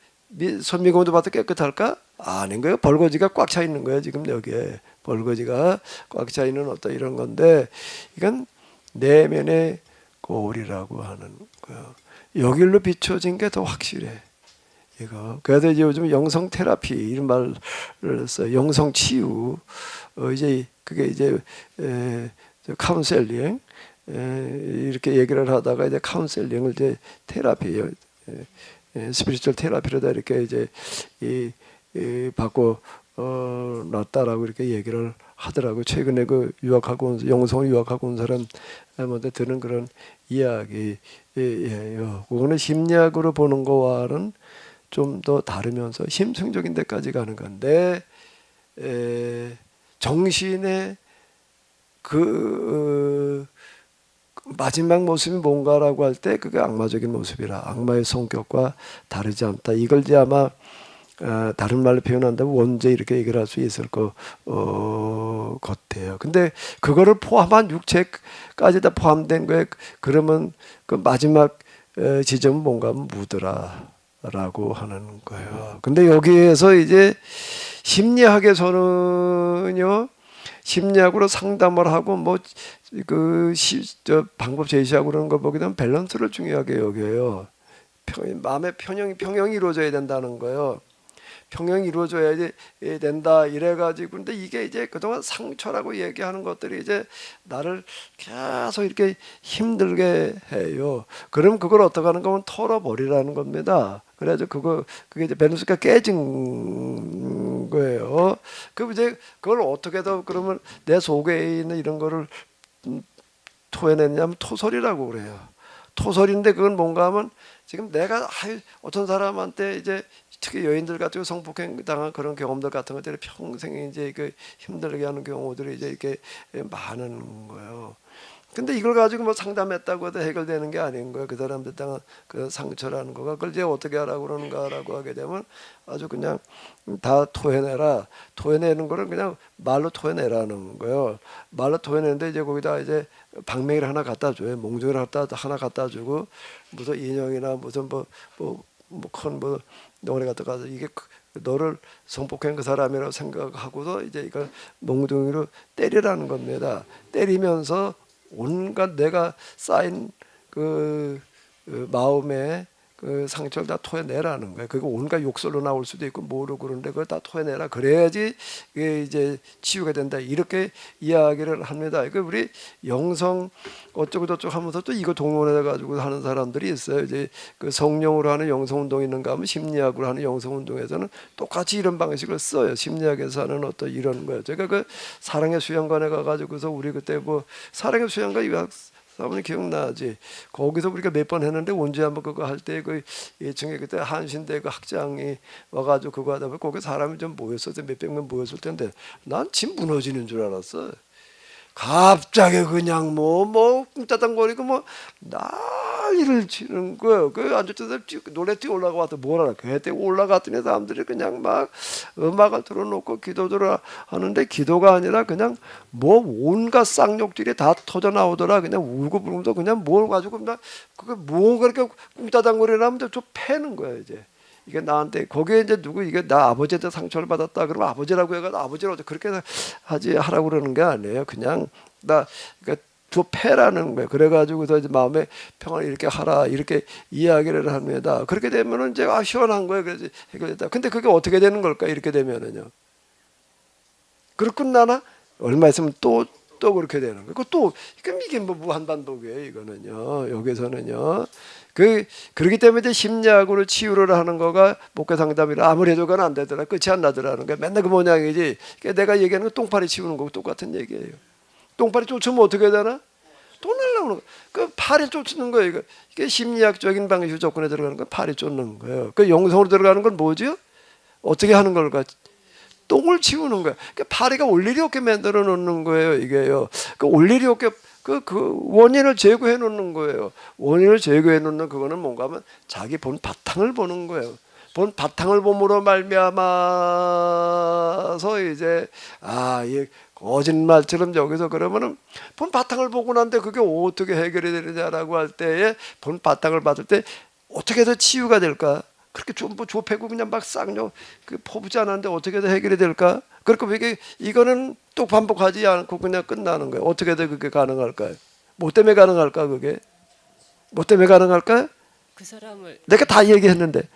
선미공도 봐도 깨끗할까? 아닌 거예요. 벌거지가 꽉 차 있는 거예요. 지금 여기에 벌거지가 꽉 차 있는 어떤 이런 건데 이건 내면의 거울이라고 하는 거예요. 여기로 비춰진 게 더 확실해. 이거. 그래서 이제 요즘 영성 테라피 이런 말을 써요. 영성 치유. 이제 그게 이제 카운셀링. 이렇게 얘기를 하다가 이제 카운셀링을 이제 테라피예요. 스피리추얼 테라피로다 이렇게 이제 바꿔 놨다라고 이렇게 얘기를 하더라고. 최근에 그 유학하고 온 영성을 유학하고 온 사람한테 들은 그런 이야기예요. 그거는 심리학으로 보는 거와는 좀 더 다르면서 심층적인 데까지 가는 건데 정신의 마지막 모습이 뭔가라고 할 때 그게 악마적인 모습이라 악마의 성격과 다르지 않다. 이걸 이제 아마 다른 말로 표현한다면 원죄 이렇게 얘기를 할 수 있을 것 같아요. 근데 그거를 포함한 육체까지 다 포함된 거에 그러면 그 마지막 지점은 뭔가 하면 무드라라고 하는 거예요. 근데 여기에서 이제 심리학에서는요. 심리학으로 상담을 하고 뭐 방법 제시하고 그러는 거 보게 되면 밸런스를 중요하게 여겨요. 마음의 평형이 이루어져야 된다는 거예요. 평형이 이루어져야 된다 이래가지고 근데 이게 이제 그동안 상처라고 얘기하는 것들이 이제 나를 계속 이렇게 힘들게 해요. 그럼 그걸 어떻게 하는 거면 털어버리라는 겁니다. 그래가지고 그게 이제 밸런스가 깨진 거예요. 그럼 이제 그걸 어떻게 더 그러면 내 속에 있는 이런 거를 토해냈냐면 토설이라고 그래요. 토설인데 그건 뭔가 하면 지금 내가 어떤 사람한테 이제 특히 여인들 같은 경우 성폭행 당한 그런 경험들 같은 것들이 평생 이제 그 힘들게 하는 경우들이 이제 이렇게 많은 거예요. 근데 이걸 가지고 뭐 상담했다고 해도 해결되는 게 아닌 거예요. 그 사람들 당한 그 상처라는 거가 그걸 이제 어떻게 하라고 그러는가라고 하게 되면 아주 그냥 다 토해내라. 토해내는 거를 그냥 말로 토해내라는 거예요. 말로 토해내는데 이제 거기다 이제 방맹이를 하나 갖다 줘요. 몽둥이를 하나 갖다 주고 무슨 인형이나 무슨 뭐 노래 갖다 가서 이게 너를 성폭행 그 사람이라고 생각하고서 이제 이걸 몽둥이로 때리라는 겁니다. 때리면서 온갖 내가 쌓인 그 마음에 그 상처를 다 토해내라는 거예요. 그거 온갖 욕설로 나올 수도 있고 뭐로 그러는데 그걸 다 토해내라. 그래야지 이게 이제 치유가 된다. 이렇게 이야기를 합니다. 그 우리 영성 어쩌고 저쩌고 하면서 또 이거 동원해 가지고 하는 사람들이 있어요. 이제 그 성령으로 하는 영성 운동이 있는가 하면 심리학으로 하는 영성 운동에서는 똑같이 이런 방식을 써요. 심리학에서 하는 어떤 이런 거예요. 제가 그 사랑의 수양관에 가가지고서 우리 그때 뭐 사랑의 수양관 유학 사모님 기억나지? 거기서 우리가 몇 번 했는데 언제 한번 그거 할 때 그 예청에 그때 한신대 그 학장이 와가지고 그거 하다 보면 거기 사람이 좀 모였을 때 몇백 명 모였을 텐데 난 집 무너지는 줄 알았어. 갑자기 그냥 뭐 꿍따당거리고 뭐 난리를 치는 거예요. 그 앉았던 사람 노래 뛰어 올라가서 뭐라 그때 올라갔더니 사람들이 그냥 막 음악을 틀어놓고 기도들을 하는데 기도가 아니라 그냥 뭐 온갖 쌍욕들이 다 터져 나오더라. 그냥 울고 불면서 그냥 뭘 가지고 그냥 그게 뭐 그렇게 꿍따당거리라면 좀 패는 거예요 이제. 이게 나한테 거기에 이제 누구 이게 나 아버지한테 상처를 받았다 그러면 아버지라고 해가지고 아버지를 그렇게 하라고 그러는 게 아니에요. 그냥 나 그러니까 두 패라는 거예요. 그래가지고서 이제 마음의 평안을 이렇게 하라 이렇게 이야기를 합니다. 그렇게 되면은 이제 시원한 거예요. 그래서 해결됐다. 근데 그게 어떻게 되는 걸까 이렇게 되면은요. 그렇고 끝나나 얼마 있으면 또 그렇게 되는 거예요. 또 이게 뭐 무한반복이에요. 이거는요. 여기서는요. 그렇기 때문에 이제 심리학으로 치유를 하는 거가 목회 상담이라 아무리 해도 그건 안 되더라. 끝이 안 나더라는 거야. 맨날 그 모양이지. 내가 얘기하는 건 똥파리 치우는 거고 똑같은 얘기예요. 똥파리 쫓으면 어떻게 되나? 또 날라오는 거야. 그 파리 쫓는 거예요. 이게 심리학적인 방식 접근에 들어가는 건 파리 쫓는 거예요. 그 영성으로 들어가는 건 뭐죠? 어떻게 하는 걸까? 똥을 치우는 거야. 그 파리가 올 일이 없게 만들어 놓는 거예요. 이게요. 올 일이 없게 그 원인을 제거해 놓는 거예요. 원인을 제거해 놓는 그거는 뭔가 하면 자기 본 바탕을 보는 거예요. 본 바탕을 봄으로 말미암아서 이제 이 거짓말처럼 여기서 그러면은 본 바탕을 보고 난데 그게 어떻게 해결이 되느냐라고 할 때에 본 바탕을 받을 때 어떻게 해서 치유가 될까? 그렇게 좁히고 그냥 막 쌍욕 포부지 않았는데 어떻게 해서 해결이 될까? 그렇게 이거는 또 반복하지 않고 그냥 끝나는 거예요. 어떻게 해서 그게 가능할까요? 뭐 때문에 가능할까 그게? 뭐 때문에 가능할까요? 그 사람을 내가 다 얘기했는데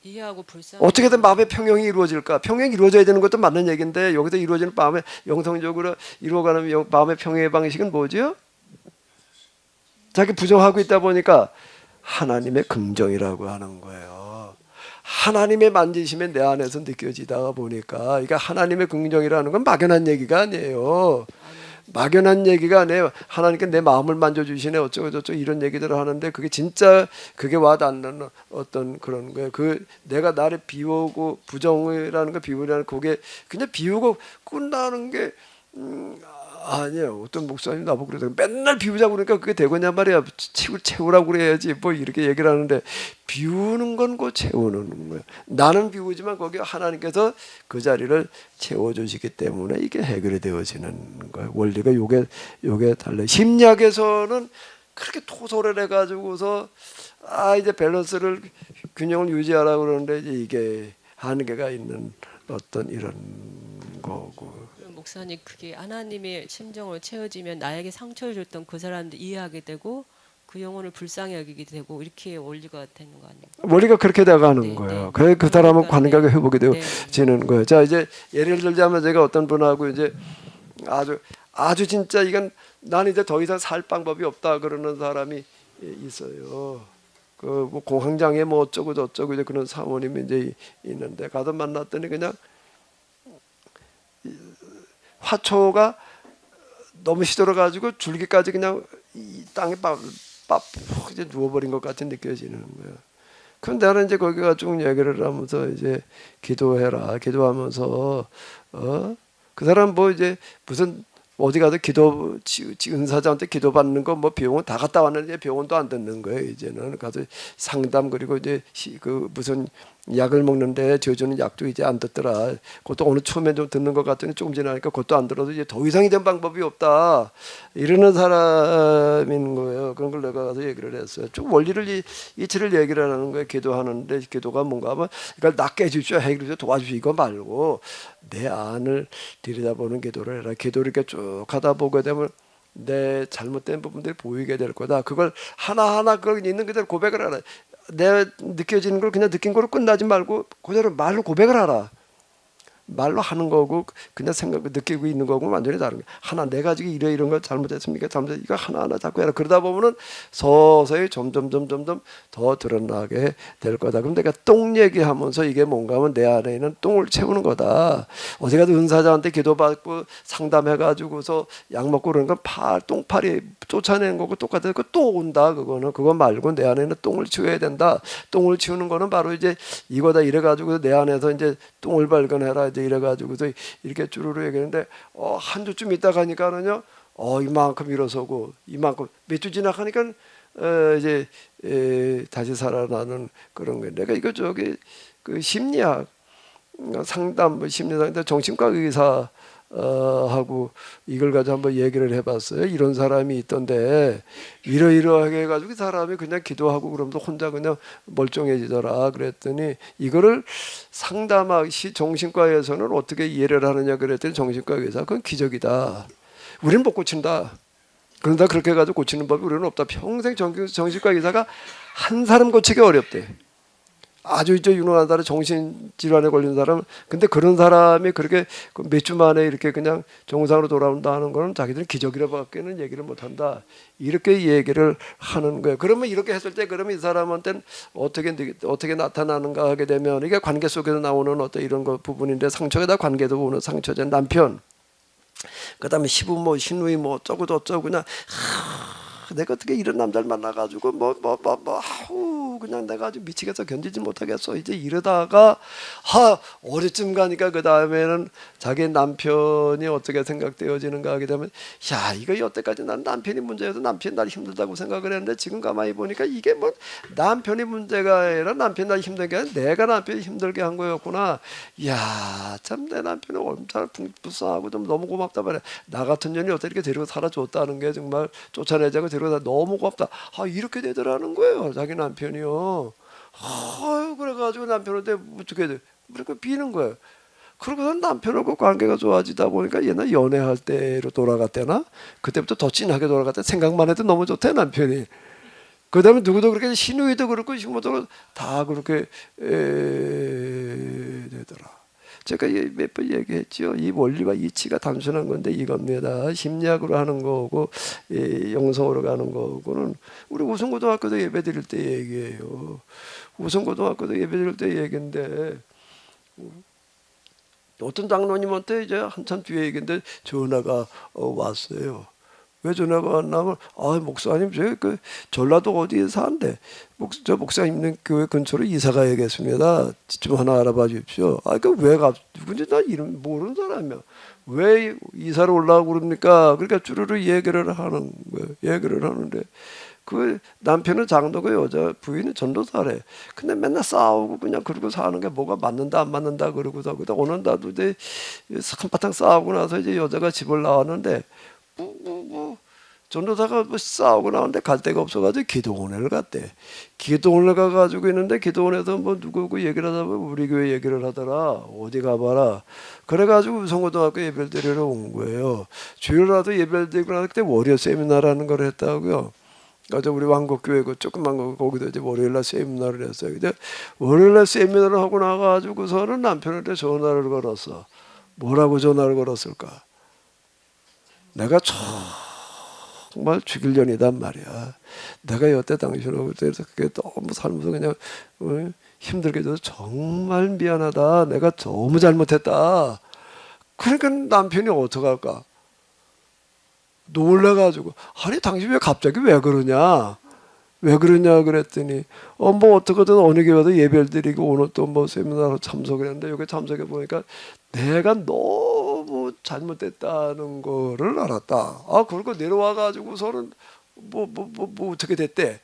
이해하고 불쌍. 어떻게든 마음의 평형이 이루어질까? 평형이 이루어져야 되는 것도 맞는 얘기인데 여기서 이루어지는 마음의 영성적으로 이루어가는 마음의 평형의 방식은 뭐죠? 자기 부정하고 있다 보니까 하나님의 긍정이라고 하는 거예요. 하나님의 만지심이 내 안에서 느껴지다 보니까 이게 하나님의 긍정이라는 건 막연한 얘기가 아니에요. 막연한 얘기가 아니에요. 하나님께 내 마음을 만져주시네 어쩌고 저쩌고 이런 얘기들을 하는데 그게 진짜 그게 와닿는 어떤 그런 거예요. 내가 나를 비우고 부정이라는 거 비우라는 그게 그냥 비우고 끝나는 게 아니에요. 어떤 목사님 나보고 그러더라고요. 맨날 비우자고 그러니까 그게 되겠냐 말이야. 채우라고 그래야지. 뭐 이렇게 얘기를 하는데 비우는 건 그 채우는 거예요. 나는 비우지만 거기 하나님께서 그 자리를 채워주시기 때문에 이게 해결이 되어지는 거예요. 원리가 요게 달라요. 심리학에서는 그렇게 토설을 해가지고서 이제 밸런스를 균형을 유지하라고 그러는데 이제 이게 한계가 있는 어떤 이런 거고. 목사님 그게 하나님의 심정으로 채워지면 나에게 상처를 줬던 그 사람도 이해하게 되고 그 영혼을 불쌍히 여기게 되고 이렇게 원리가 되는 거 아니에요? 원리가 그렇게 돼가는 네, 거예요. 네. 그래 그 사람은 그러니까, 관계가 네. 회복이 네. 되어지는 거예요. 자 이제 예를 들자면 제가 어떤 분하고 이제 아주 진짜 이건 나는 이제 더 이상 살 방법이 없다 그러는 사람이 있어요. 그 뭐 공황장애 뭐 어쩌고 저쩌고 이제 그런 사모님이 이제 있는데 가서 만났더니 그냥 화초가 너무 시들어가지고 줄기까지 그냥 이 땅에 빡 이제 누워버린 것 같이 느껴지는 거예요. 그럼 나는 이제 거기가 쭉 얘기를 하면서 이제 기도해라. 기도하면서 그 사람 뭐 이제 무슨 어디 가서 은사자한테 기도 받는 거 뭐 비용은 다 갔다 왔는데 병원도 안 듣는 거예요. 이제는 가서 상담 그리고 이제 그 무슨 약을 먹는데 저주는 약도 이제 안 듣더라. 그것도 오늘 처음에 좀 듣는 것 같더니 조금 지나니까 그것도 안 들어도 이제 더 이상이 된 방법이 없다. 이러는 사람인 거예요. 그런 걸 내가 가서 얘기를 했어요. 좀 원리를 이치를 얘기를 하는 거예요. 기도하는데 기도가 뭔가 하면 그러니까 낫게 해주십시오. 해주십시오. 도와주십시오. 이거 말고 내 안을 들여다보는 기도를 해라. 기도를 이렇게 쭉 하다 보게 되면 내 잘못된 부분들이 보이게 될 거다. 그걸 하나하나 그걸 있는 그대로 고백을 하라. 내 느껴지는 걸 그냥 느낀 거로 끝나지 말고 그대로 말로 고백을 하라. 말로 하는 거고 그냥 생각 느끼고 있는 거고 완전히 다른 거야. 하나 내가 지금 이런 걸 잘못했습니까? 이거 하나하나 자꾸 해라. 그러다 보면은 서서히 점점 더 드러나게 될 거다. 그럼 내가 똥 얘기하면서 이게 뭔가 하면 내 안에 있는 똥을 채우는 거다. 어디 가서 은사자한테 기도받고 상담해가지고서 약 먹고 그러는 건 똥파리 쫓아내는 거고 똑같아요. 또 온다. 그거 말고 내 안에 있는 똥을 치워야 된다. 똥을 치우는 거는 바로 이제 이거다. 이래가지고 내 안에서 이제 똥을 발견해라. 이제 이래가지고서 이렇게 쭈루루 얘기하는데 한 주쯤 있다 가니까는요 이만큼 일어서고 이만큼 몇 주 지나가니까 이제 다시 살아나는 그런 거예요. 내가 이거 저기 그 심리학 상담 심리상인데 정신과 의사 하고 이걸 가지고 한번 얘기를 해봤어요. 이런 사람이 있던데 이러이러하게 해가지고 그 사람이 그냥 기도하고 그러면서 혼자 그냥 멀쩡해지더라. 그랬더니 이거를 정신과에서는 어떻게 이해를 하느냐 그랬더니 정신과 의사 그건 기적이다. 우리는 못 고친다. 그런다 그렇게 해가지고 고치는 법이 우리는 없다. 평생 정신과 의사가 한 사람 고치기 어렵대. 아주 이제 유능한 사람 정신질환에 걸린 사람 근데 그런 사람이 그렇게 몇 주 만에 이렇게 그냥 정상으로 돌아온다 하는 거는 자기들은 기적이라고밖에는 얘기를 못한다 이렇게 얘기를 하는 거예요. 그러면 이렇게 했을 때 그러면 이 사람한테는 어떻게 나타나는가 하게 되면 이게 관계 속에서 나오는 어떤 이런 거 부분인데 상처가 다 관계도 오는 상처죠. 남편 그다음에 시부모 시누이 뭐 어쩌고 저쩌고 그냥 내가 어떻게 이런 남자를 만나가지고 그냥 내가 아주 미치겠어 견디지 못하겠어 이제 이러다가 어디쯤 가니까 그 다음에는 자기 남편이 어떻게 생각되어지는가 하게 되면 야 이거 여태까지 난 남편이 문제여서 남편이 날 힘들다고 생각을 했는데 지금 가만히 보니까 이게 뭐 남편이 문제가 아니라 남편이 날 힘들게 아니라 내가 남편이 힘들게 한 거였구나. 야 참 내 남편이 엄청 불쌍하고 좀 너무 고맙다 말이야. 나 같은 년이 어떻게 이렇게 데리고 살아줬다는 게 정말 쫓아내자고 데리고 너무 고맙다. 이렇게 되더라는 거예요. 자기 남편이요. 그래가지고 남편한테 어떻게 돼? 그러니까 비는 거예요. 그러고서 남편하고 관계가 좋아지다 보니까 옛날 연애할 때로 돌아갔대나? 그때부터 더 진하게 돌아갔대. 생각만 해도 너무 좋대 남편이. 그 다음에 누구도 그렇게 시누이도 그렇고 시모도 다 그렇게 되더라. 제가 몇 번 얘기했죠. 이 원리와 이치가 단순한 건데 이겁니다. 심리학으로 하는 거고 영성으로 가는 거고는 우리 우성고등학교도 예배 드릴 때 얘기해요. 우성고등학교도 예배 드릴 때 얘기인데 어떤 장로님한테 이제 한참 뒤에 얘기인데 전화가 왔어요. 왜 전화가 왔냐면 목사님 저 그 전라도 어디에 사는데 저 목사님 있는 교회 근처로 이사 가야겠습니다. 좀 하나 알아봐 주십시오. 왜 누군지 나 이름 모르는 사람이야. 왜 이사를 올라가고 그럽니까? 그러니까 쭈루루 얘기를 하는 거예요. 얘기를 하는데 그 남편은 장로고 여자 부인은 전도사래. 근데 맨날 싸우고 그냥 그러고 사는 게 뭐가 맞는다 안 맞는다 그러고서 오늘 나도 이제 한바탕 싸우고 나서 이제 여자가 집을 나왔는데 전도사가 싸우고 나왔는데 갈 데가 없어가지고 기도원을 갔대. 기도원을 가가지고 있는데 기도원에서 누구고 얘기를 하다 보면 우리 교회 얘기를 하더라. 어디 가봐라. 그래가지고 성고등학교 예배를 드리러 온 거예요. 주일날도 예배를 드리고 나서 그때 월요 세미나라는 걸 했다고요. 그래서 우리 왕곡교회 그 조그만 거 거기도 이제 월요일날 세미나를 했어요. 근데 월요일날 세미나를 하고 나가지고서는 남편한테 전화를 걸었어. 뭐라고 전화를 걸었을까? 내가 정말 죽일 년이단 말이야. 내가 여태 당신하고 대해서 그게 너무 살면서 그냥 힘들게 해줘서 정말 미안하다. 내가 너무 잘못했다. 그러니까 남편이 어떡할까? 놀라가지고 당신 왜 갑자기 왜 그러냐? 왜 그러냐 그랬더니 어떻게든 어느 교회도 예배를 드리고 오늘 또 세미나로 참석을 했는데 여기 참석해 보니까 내가 너무 또 잘못됐다는 거를 알았다. 아, 그리고 내려와 가지고서는 뭐 어떻게 됐대?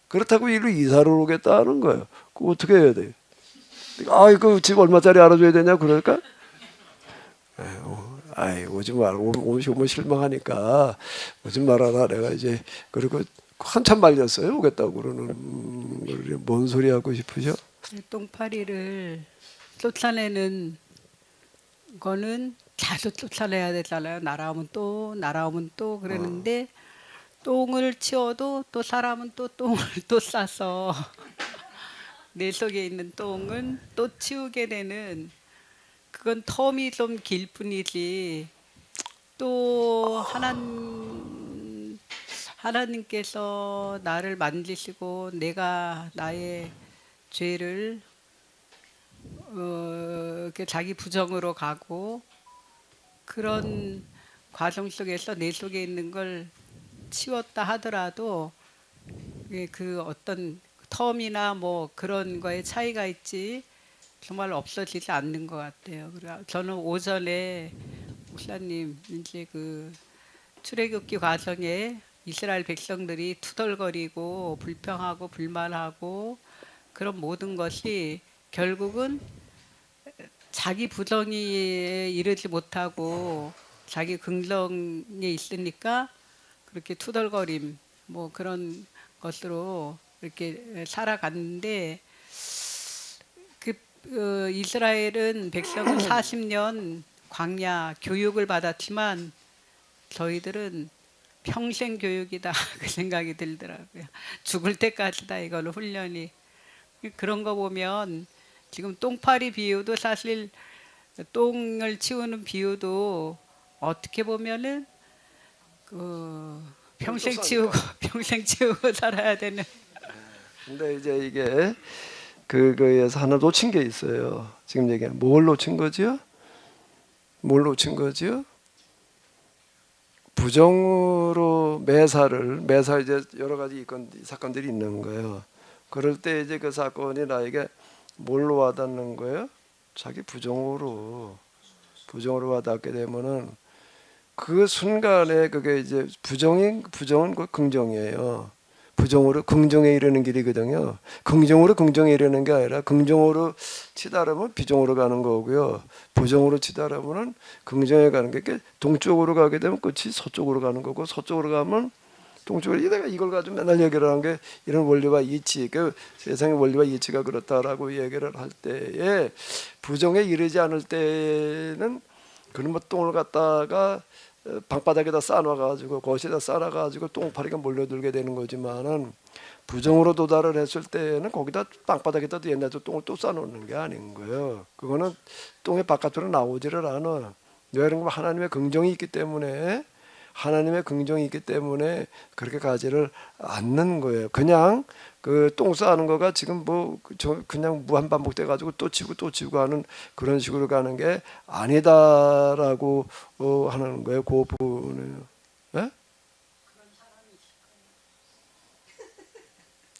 그렇다고 이리로 이사를 오겠다는 거예요. 그거 어떻게 해야 돼? 아, 이거 집 얼마짜리 알아줘야 되냐? 그러니까 아이, 오지 마라. 오면 실망하니까 오지 말아라. 내가 이제 그리고 한참 말렸어요. 오겠다고 그러는 걸. 뭔 소리 하고 싶으셔? 똥파리를 쫓아내는 거는 계속 쫓아내야 되잖아요. 날아오면 또 그러는데 똥을 치워도 또 사람은 또 똥을 또 싸서 내 속에 있는 똥은 또 치우게 되는, 그건 텀이 좀 길 뿐이지. 또 하나님께서 나를 만지시고 내가 나의 죄를 이렇게 자기 부정으로 가고 그런 과정 속에서 내 속에 있는 걸 치웠다 하더라도 그 어떤 텀이나 뭐 그런 거에 차이가 있지 정말 없어지지 않는 것 같아요. 그래 저는 오전에 목사님 이제 그 출애굽기 과정에 이스라엘 백성들이 투덜거리고 불평하고 불만하고 그런 모든 것이 결국은 자기 부정에 이르지 못하고 자기 긍정에 있으니까 그렇게 투덜거림 뭐 그런 것으로 이렇게 살아갔는데 이스라엘은 백성은 40년 광야 교육을 받았지만 저희들은 평생 교육이다 그 생각이 들더라고요. 죽을 때까지다 이거는 훈련이. 그런 거 보면 지금 똥파리 비유도 사실 똥을 치우는 비유도 어떻게 보면은 평생 치우고 평생 치우고 살아야 되는. 근데 이제 이게 그거에서 하나 놓친 게 있어요. 지금 얘기하는 뭘 놓친 거지요? 뭘 놓친 거지요? 부정으로 매사 이제 여러 가지 사건들이 있는 거예요. 그럴 때 이제 그 사건이 나에게 뭘로 와닿는 거예요? 자기 부정으로 와닿게 되면은 그 순간에 그게 이제 부정은 그 긍정이에요. 부정으로 긍정에 이르는 길이거든요. 긍정으로 긍정에 이르는 게 아니라 긍정으로 치달으면 비정으로 가는 거고요. 부정으로 치달으면은 긍정에 가는 게 동쪽으로 가게 되면 끝이 서쪽으로 가는 거고 서쪽으로 가면 동쪽으로. 내가 이걸 가지고 맨날 얘기를 하는 게 이런 원리와 이치, 그 세상의 원리와 이치가 그렇다라고 얘기를 할 때에 부정에 이르지 않을 때는 그런 뭐 똥을 갖다가 방바닥에다 쌓아놔가지고 거실에다 쌓아가지고 똥파리가 몰려들게 되는 거지만은 부정으로 도달을 했을 때는 거기다 땅바닥에다 옛날에 똥을 또 쌓아놓는 게 아닌 거예요. 그거는 똥의 바깥으로 나오지를 않아. 왜냐하면 하나님의 긍정이 있기 때문에 그렇게 가지를 않는 거예요. 그냥 그 똥 싸는 거가 지금 뭐 그냥 무한 반복돼 가지고 또 치고 하는 그런 식으로 가는 게 아니다라고 하는 거예요. 그 부분은. 예?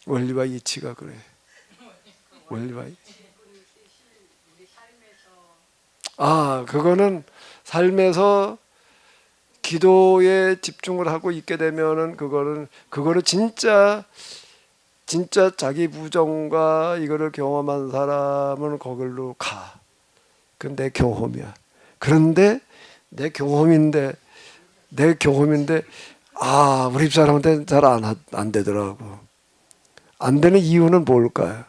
원리와 이치가 그래. 원리와 이치. 그거는 삶에서 기도에 집중을 하고 있게 되면은 그거를 진짜 자기 부정과 이거를 경험한 사람은 거길로 가. 그건 내 경험이야. 그런데 내 경험인데 우리 집사람한테 잘 안 되더라고. 안 되는 이유는 뭘까요?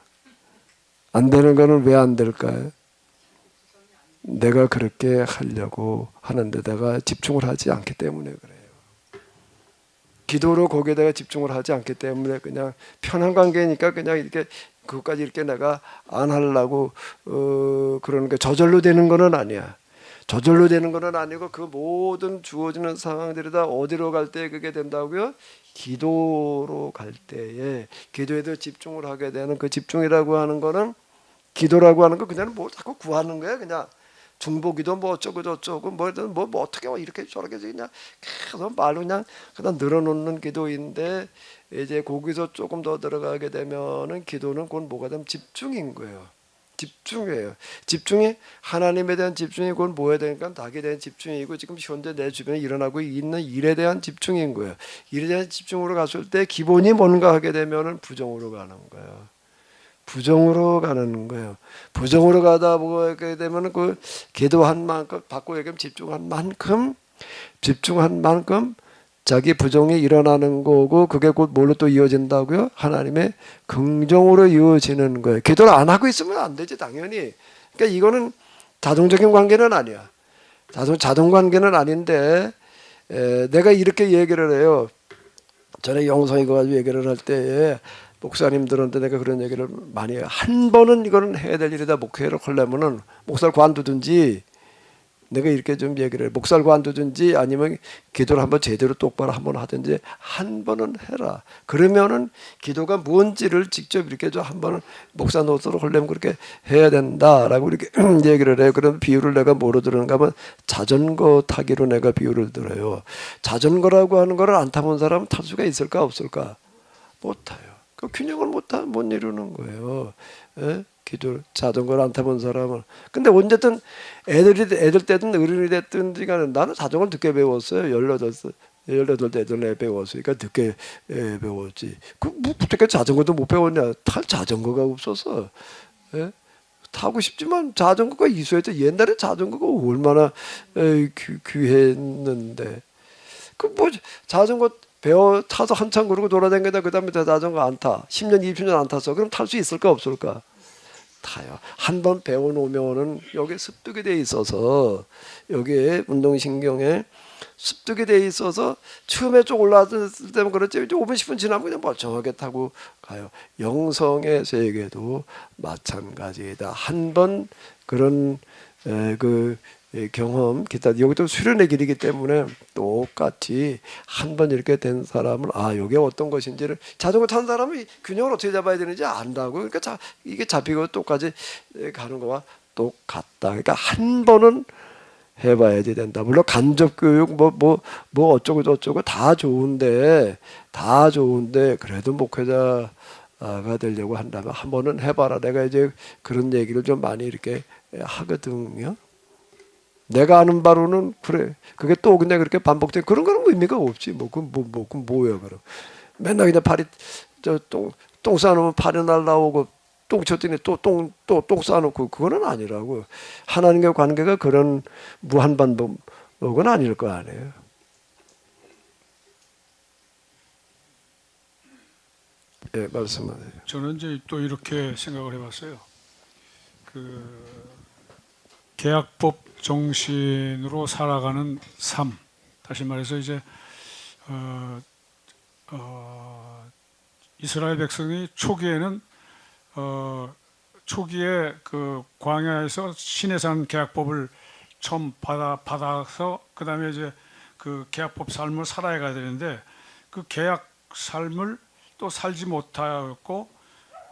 안 되는 거는 왜 안 될까요? 내가 그렇게 하려고 하는 데다가 집중을 하지 않기 때문에 그래요. 기도로 거기에다가 집중을 하지 않기 때문에 그냥 편한 관계니까 그냥 이렇게 그것까지 이렇게 내가 안 하려고 그러는 게 저절로 되는 거는 아니야. 저절로 되는 거는 아니고 그 모든 주어지는 상황들이 다 어디로 갈 때 그게 된다고요? 기도로 갈 때에 기도에도 집중을 하게 되는 그 집중이라고 하는 거는 기도라고 하는 거 그냥 뭐 자꾸 구하는 거야. 그냥 중보기도 뭐 어쩌고 저쩌고 뭐 어떻게 이렇게 저렇게 그냥 계속 말로 그냥 늘어놓는 기도인데 이제 거기서 조금 더 들어가게 되면은 기도는 그건 뭐가 되면 집중인 거예요. 집중이에요. 집중이 하나님에 대한 집중이 곧 뭐에 대한 닭에 대한 집중이고 지금 현재 내 주변에 일어나고 있는 일에 대한 집중인 거예요. 일에 대한 집중으로 갔을 때 기본이 뭔가 하게 되면은 부정으로 가는 거예요. 부정으로 가는 거예요. 부정으로 가다 보게 되면은 그 기도한 만큼 받고 얘기하면 집중한 만큼 자기 부정이 일어나는 거고 그게 곧 뭘로 또 이어진다고요? 하나님의 긍정으로 이어지는 거예요. 기도를 안 하고 있으면 안 되지 당연히. 그러니까 이거는 자동적인 관계는 아니야. 자동 관계는 아닌데 내가 이렇게 얘기를 해요. 전에 영성이 가지고 얘기를 할 때에 목사님들한테 내가 그런 얘기를 많이 해요. 한 번은 이거는 해야 될 일이다. 목회를 하려면은 목사를 관두든지 내가 이렇게 좀 얘기를 해. 목사를 관두든지 아니면 기도를 한번 제대로 똑바로 한번 하든지 한 번은 해라. 그러면은 기도가 뭔지를 직접 이렇게 좀 한 번은 목사 노릇을 하려면 그렇게 해야 된다라고 이렇게 얘기를 해요. 그런 비유를 내가 뭐로 들었는가 하면 자전거 타기로 내가 비유를 들어요. 자전거라고 하는 거를 안 타본 사람은 탈 수가 있을까 없을까? 못 타요. 그 균형을 못 이루는 거예요. 예? 기도 자전거를 안 타본 사람은. 근데 언제든 애들 때든 어른이 됐든 간에 나는 자전거를 늦게 배웠어요. 18대 애들 배웠으니까 늦게 배웠지. 뭐 그때까지 자전거도 못 배웠냐? 탈 자전거가 없어서. 예? 타고 싶지만 자전거가 있어야지. 옛날에 자전거가 얼마나 귀했는데. 그 뭐 자전거 타서 한참 그러고 돌아다니다 그다음에 자전거 안 타. 10년 20년 안 탔어. 그럼 탈 수 있을까 없을까? 타요. 한 번 배워놓으면은 여기에 습득이 돼 있어서 여기에 운동신경에 습득이 돼 있어서 처음에 쭉 올라왔을 때는 그렇지 이제 5분 10분 지나면 그냥 멀쩡하게 타고 가요. 영성의 세계도 마찬가지이다. 한 번 그런 경험 기타 여기도 수련의 길이기 때문에 똑같이 한 번 이렇게 된 사람은 여기 어떤 것인지를 자전거 탄 사람이 균형을 어떻게 잡아야 되는지 안다고. 그러니까 이게 잡히고 똑같이 가는 거와 똑같다. 그러니까 한 번은 해봐야 된다. 물론 간접 교육 뭐 어쩌고 저쩌고 다 좋은데 그래도 목회자가 되려고 한다면 한 번은 해봐라. 내가 이제 그런 얘기를 좀 많이 이렇게 하거든요. 내가 아는 바로는 그래. 그게 또 그냥 그렇게 반복돼. 그런 거는 의미가 없지. 뭐야 그럼. 맨날 그냥 발이 똥 싸놓으면 발이 날라오고 똥 쳤더니 또 똥 싸놓고 그거는 아니라고. 하나님과 관계가 그런 무한 반복은 아닐 거 아니에요. 예, 말씀하세요. 저는 이제 또 이렇게 생각을 해봤어요. 계약법 정신으로 살아가는 삶. 다시 말해서 이제 이스라엘 백성이 초기에는 초기에 그 광야에서 시내산 계약법을 처음 받아서 그 다음에 이제 그 계약법 삶을 살아야 가야 되는데 그 계약 삶을 또 살지 못하였고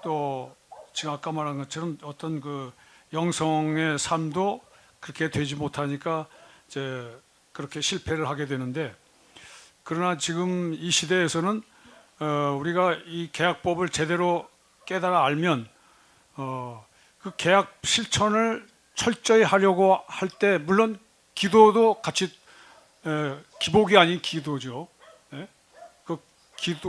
또 지금 아까 말한 것처럼 어떤 그 영성의 삶도 그렇게 되지 못하니까 이제 그렇게 실패를 하게 되는데 그러나 지금 이 시대에서는 우리가 이 계약법을 제대로 깨달아 알면 그 계약 실천을 철저히 하려고 할 때 물론 기도도 같이 기복이 아닌 기도죠. 그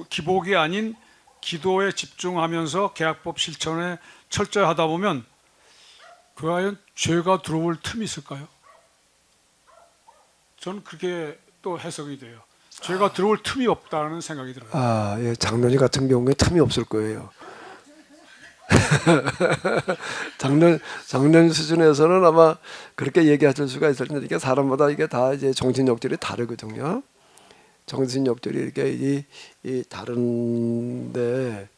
기복이 아닌 기도에 집중하면서 계약법 실천에 철저히 하다 보면 과연 죄가 들어올 틈이 있을까요? 저는 그게 또 해석이 돼요. 죄가 들어올 틈이 없다는 생각이 들어요. 예, 장로님 같은 경우에 틈이 없을 거예요. 장로님 수준에서는 아마 그렇게 얘기하실 수가 있을 텐데 이게 사람마다 이게 다 이제 정신력들이 다르거든요. 정신력들이 이렇게 이 다른데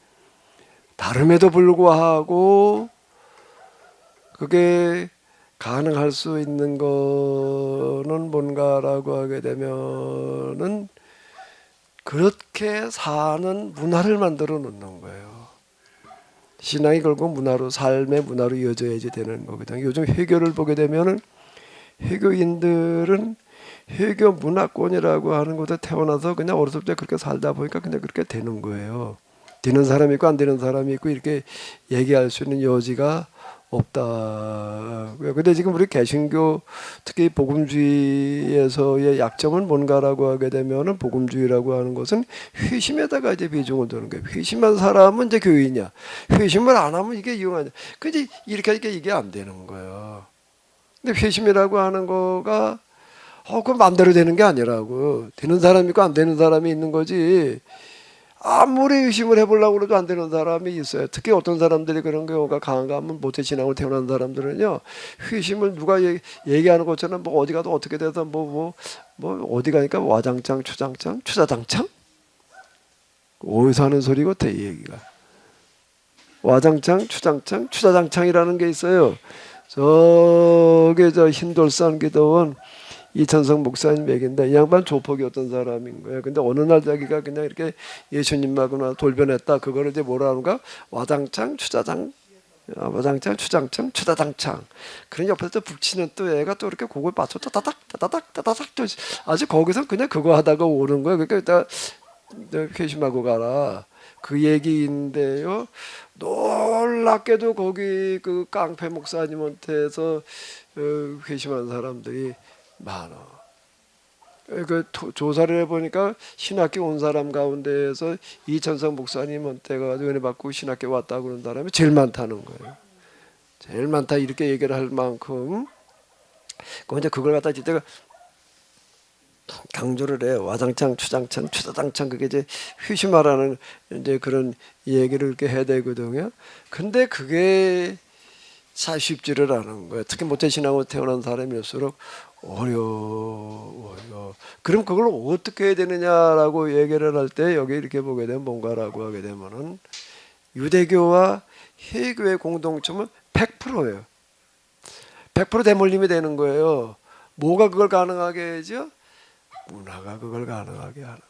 다름에도 불구하고 그게 가능할 수 있는 거는 뭔가라고 하게 되면은 그렇게 사는 문화를 만들어 놓는 거예요. 신앙이 결국 문화로 삶의 문화로 이어져야지 되는 거거든요. 요즘 회교를 보게 되면은 회교인들은 회교 문화권이라고 하는 것도 태어나서 그냥 어렸을 때 그렇게 살다 보니까 그냥 그렇게 되는 거예요. 되는 사람이 있고 안 되는 사람이 있고 이렇게 얘기할 수 있는 여지가 없다. 근데 지금 우리 개신교 특히 복음주의에서의 약점은 뭔가라고 하게 되면은 복음주의라고 하는 것은 회심에다가 이제 비중을 두는 거예요. 회심한 사람은 이제 교인이야. 회심을 안 하면 이게 이용하냐. 근데 이렇게 하니까 이게 안 되는 거예요. 근데 회심이라고 하는 거가 그 마음대로 되는 게 아니라고. 되는 사람이 있고 안 되는 사람이 있는 거지. 아무리 의심을 해보려고 해도 안 되는 사람이 있어요. 특히 어떤 사람들이 그런 경우가 강한가 하면 모태신앙으로 태어난 사람들은요, 회심을 누가 얘기하는 것처럼 뭐 어디 가도 어떻게 돼서 뭐 어디 가니까 와장창 추장창 추자장창 어디서 하는 소리 같아 이 얘기가. 와장창 추장창 추자장창이라는 게 있어요. 저게 저 흰돌산 기도원 이천성 목사님 얘기인데 이 양반 조폭이었던 사람인 거예요. 근데 어느 날 자기가 그냥 이렇게 예수님하고나 돌변했다. 그거를 이제 뭐라 하는가? 와장창 추자장, 와장창 추장창 추자장창. 그런 옆에서 북치는 또 애가 또 이렇게 곡을 맞춰 따다닥 또 아주 거기서 그냥 그거 하다가 오는 거예요. 그러니까 일단 회심하고 가라. 그 얘기인데요. 놀랍게도 거기 그 깡패 목사님한테서 회심한 사람들이 많아. 그 조사를 해보니까 신학교 온 사람 가운데에서 이천성 목사님한테 가지고 은혜 받고 신학교 왔다 그런 사람이 제일 많다는 거예요. 제일 많다 이렇게 얘기를 할 만큼. 이제 그걸 갖다 진짜 강조를 해. 와장창, 추장창, 추다장창 그게 이제 회심하라는 이제 그런 얘기를 이렇게 해야 되거든요. 근데 그게 참 쉽지를 않은 거예요. 특히 모태신앙으로 태어난 사람일수록 어려워요. 그럼 그걸 어떻게 해야 되느냐라고 얘기를 할 때 여기 이렇게 보게 되면 뭔가라고 하게 되면은 유대교와 해교의 공동점은 100%예요. 100% 대물림이 되는 거예요. 뭐가 그걸 가능하게 하죠? 문화가 그걸 가능하게 하는 거예요.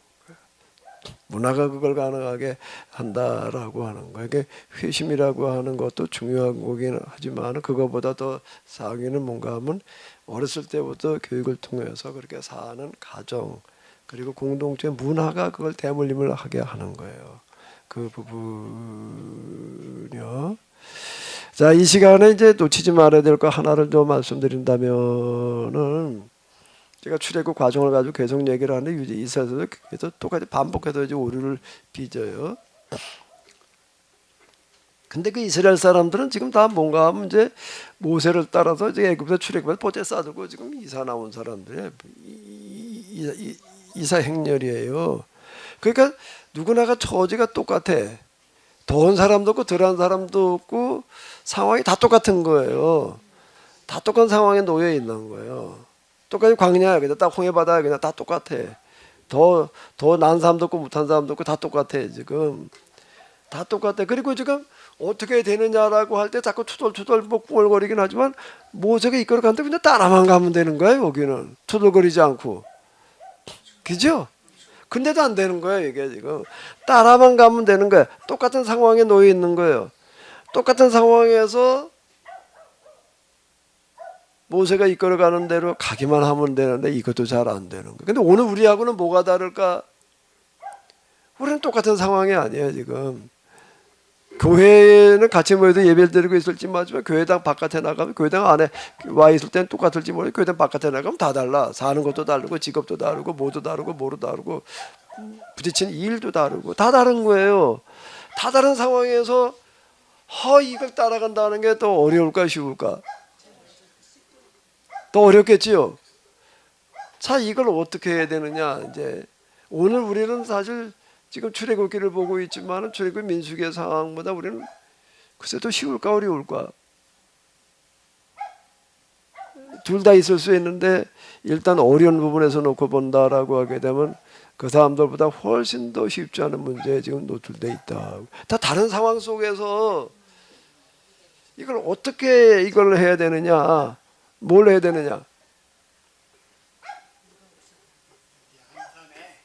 문화가 그걸 가능하게 한다라고 하는 거예요. 이게 회심이라고 하는 것도 중요한 거긴 하지만 그거보다 더 상위는 뭔가 하면 어렸을 때부터 교육을 통해서 그렇게 사는 가정 그리고 공동체 문화가 그걸 대물림을 하게 하는 거예요. 그 부분이요. 자, 이 시간에 이제 놓치지 말아야 될 거 하나를 좀 말씀드린다면은 제가 출애굽 과정을 가지고 계속 얘기를 하는데 이스라엘에서 계속 똑같이 반복해서 이제 오류를 빚어요. 근데 그 이스라엘 사람들은 지금 다 뭔가 하면 이제 모세를 따라서 이제 애굽에서 출애굽해서 포대 싸들고 지금 이사 나온 사람들이에요. 이사 행렬이에요. 그러니까 누구나가 처지가 똑같아. 더운 사람도 없고 덜한 사람도 없고 상황이 다 똑같은 거예요. 다 똑같은 상황에 놓여 있는 거예요. 똑같이 광야야. 그냥 딱 홍해 바다야. 그냥 다 똑같아. 더 난 사람도 없고 못한 사람도 없고 다 똑같아 지금. 다 똑같아. 그리고 지금 어떻게 되느냐라고 할 때 자꾸 투덜투덜 뭐 꿍얼거리긴 하지만 모세가 이끌어 가는데 그냥 따라만 가면 되는 거야 여기는. 투덜거리지 않고. 그죠? 근데도 안 되는 거야 이게 지금. 따라만 가면 되는 거야. 똑같은 상황에 놓여 있는 거예요. 똑같은 상황에서 모세가 이끌어가는 대로 가기만 하면 되는데 이것도 잘 안 되는 거예요. 근데 오늘 우리하고는 뭐가 다를까? 우리는 똑같은 상황이 아니에요 지금. 교회는 같이 모여서 예배를 드리고 있을지 맞지만 교회당 바깥에 나가면 교회당 안에 와 있을 때는 똑같을지 모르겠고 교회당 바깥에 나가면 다 달라. 사는 것도 다르고 직업도 다르고 뭐도 다르고 뭐로 다르고 부딪히는 일도 다르고 다 다른 거예요. 다 다른 상황에서 이걸 따라간다는 게 더 어려울까 쉬울까? 더 어렵겠지요. 자, 이걸 어떻게 해야 되느냐? 이제 오늘 우리는 사실 지금 출애굽기를 보고 있지만 출애굽 민수기의 상황보다 우리는 글쎄 더 쉬울까 어려울까? 둘 다 있을 수 있는데 일단 어려운 부분에서 놓고 본다라고 하게 되면 그 사람들보다 훨씬 더 쉽지 않은 문제에 지금 노출돼 있다. 다 다른 상황 속에서 이걸 어떻게 이걸 해야 되느냐? 뭘 해야 되느냐? 안산에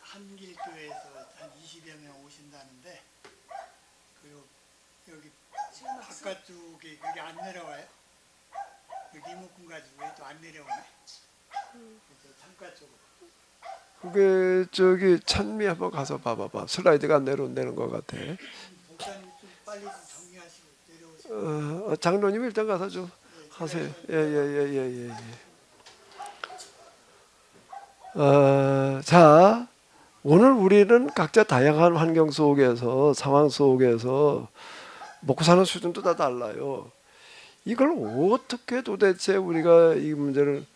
한길교회에서 한 20여 명 오신다는데 여기 바깥쪽에 여기 안 내려와요? 여기 이목군 가지고 왜 또 안 내려오네? 창가 쪽으로. 그게 저기 찬미 한번 가서 봐봐봐. 슬라이드가 안 내려온다는 것 같아. 목사님 좀 빨리 좀 정리하시고 내려오세요. 장로님 일단 가서 좀 하세요. 예. 자, 오늘 우리는 각자 다양한 환경 속에서 상황 속에서 먹고 사는 수준도 다 달라요. 이걸 어떻게 도대체 우리가 이 문제를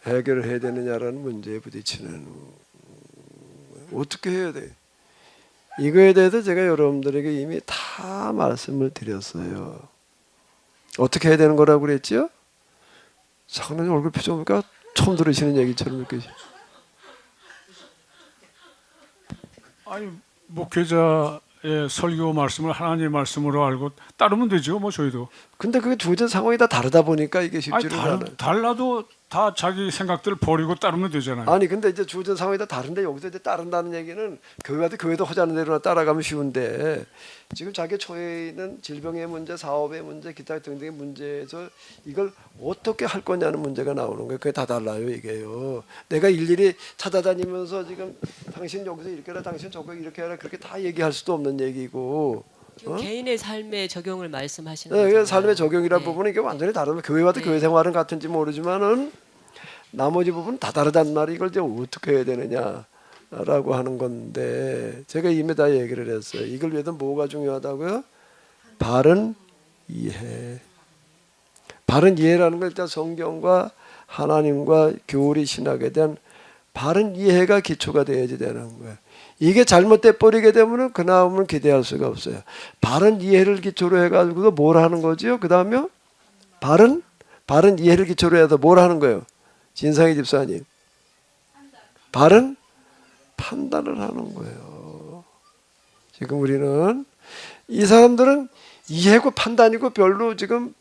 해결을 해야 되느냐라는 문제에 부딪히는 어떻게 해야 돼? 이거에 대해서 제가 여러분들에게 이미 다 말씀을 드렸어요. 어떻게 해야 되는 거라고 그랬죠? 장로님 얼굴 표정 보니까 처음 들으시는 얘기처럼 느껴지죠. 아니 목회자의 설교 말씀을 하나님의 말씀으로 알고 따르면 되죠. 뭐 저희도. 근데 그게 주어진 상황이 다 다르다 보니까 이게 아니 쉽지는 않아요. 달라도 다 자기 생각들을 버리고 따르면 되잖아요. 아니 근데 이제 주어진 상황이 다 다른데 여기서 이제 따른다는 얘기는 교회도 하자는 대로 따라가면 쉬운데 지금 자기 처해 있는 질병의 문제, 사업의 문제, 기타 등등의 문제에서 이걸 어떻게 할 거냐는 문제가 나오는 거예요. 그게 다 달라요 이게요. 내가 일일이 찾아다니면서 지금 당신 여기서 이렇게 해라, 당신 저거 이렇게 해라 그렇게 다 얘기할 수도 없는 얘기고. 개인의 삶의 적용을 말씀하시는 네, 거잖아요. 삶의 적용이라는 네. 부분은 이게 완전히 다르면 교회와도 네. 교회 생활은 같은지 모르지만은 나머지 부분은 다 다르단 말이 이걸 이제 어떻게 해야 되느냐라고 하는 건데 제가 이미 다 얘기를 했어요. 이걸 위해서 뭐가 중요하다고요? 바른 이해. 바른 이해라는 건 일단 성경과 하나님과 교리 신학에 대한 바른 이해가 기초가 돼야지 되는 거예요. 이게 잘못돼 버리게 되면은 그 다음은 기대할 수가 없어요. 바른 이해를 기초로 해가지고 뭘 하는 거지요? 그 다음에 바른 이해를 기초로 해서 뭘 하는 거예요? 진상희 집사님. 바른 판단을 하는 거예요. 지금 우리는 이 사람들은 이해고 판단이고 별로 지금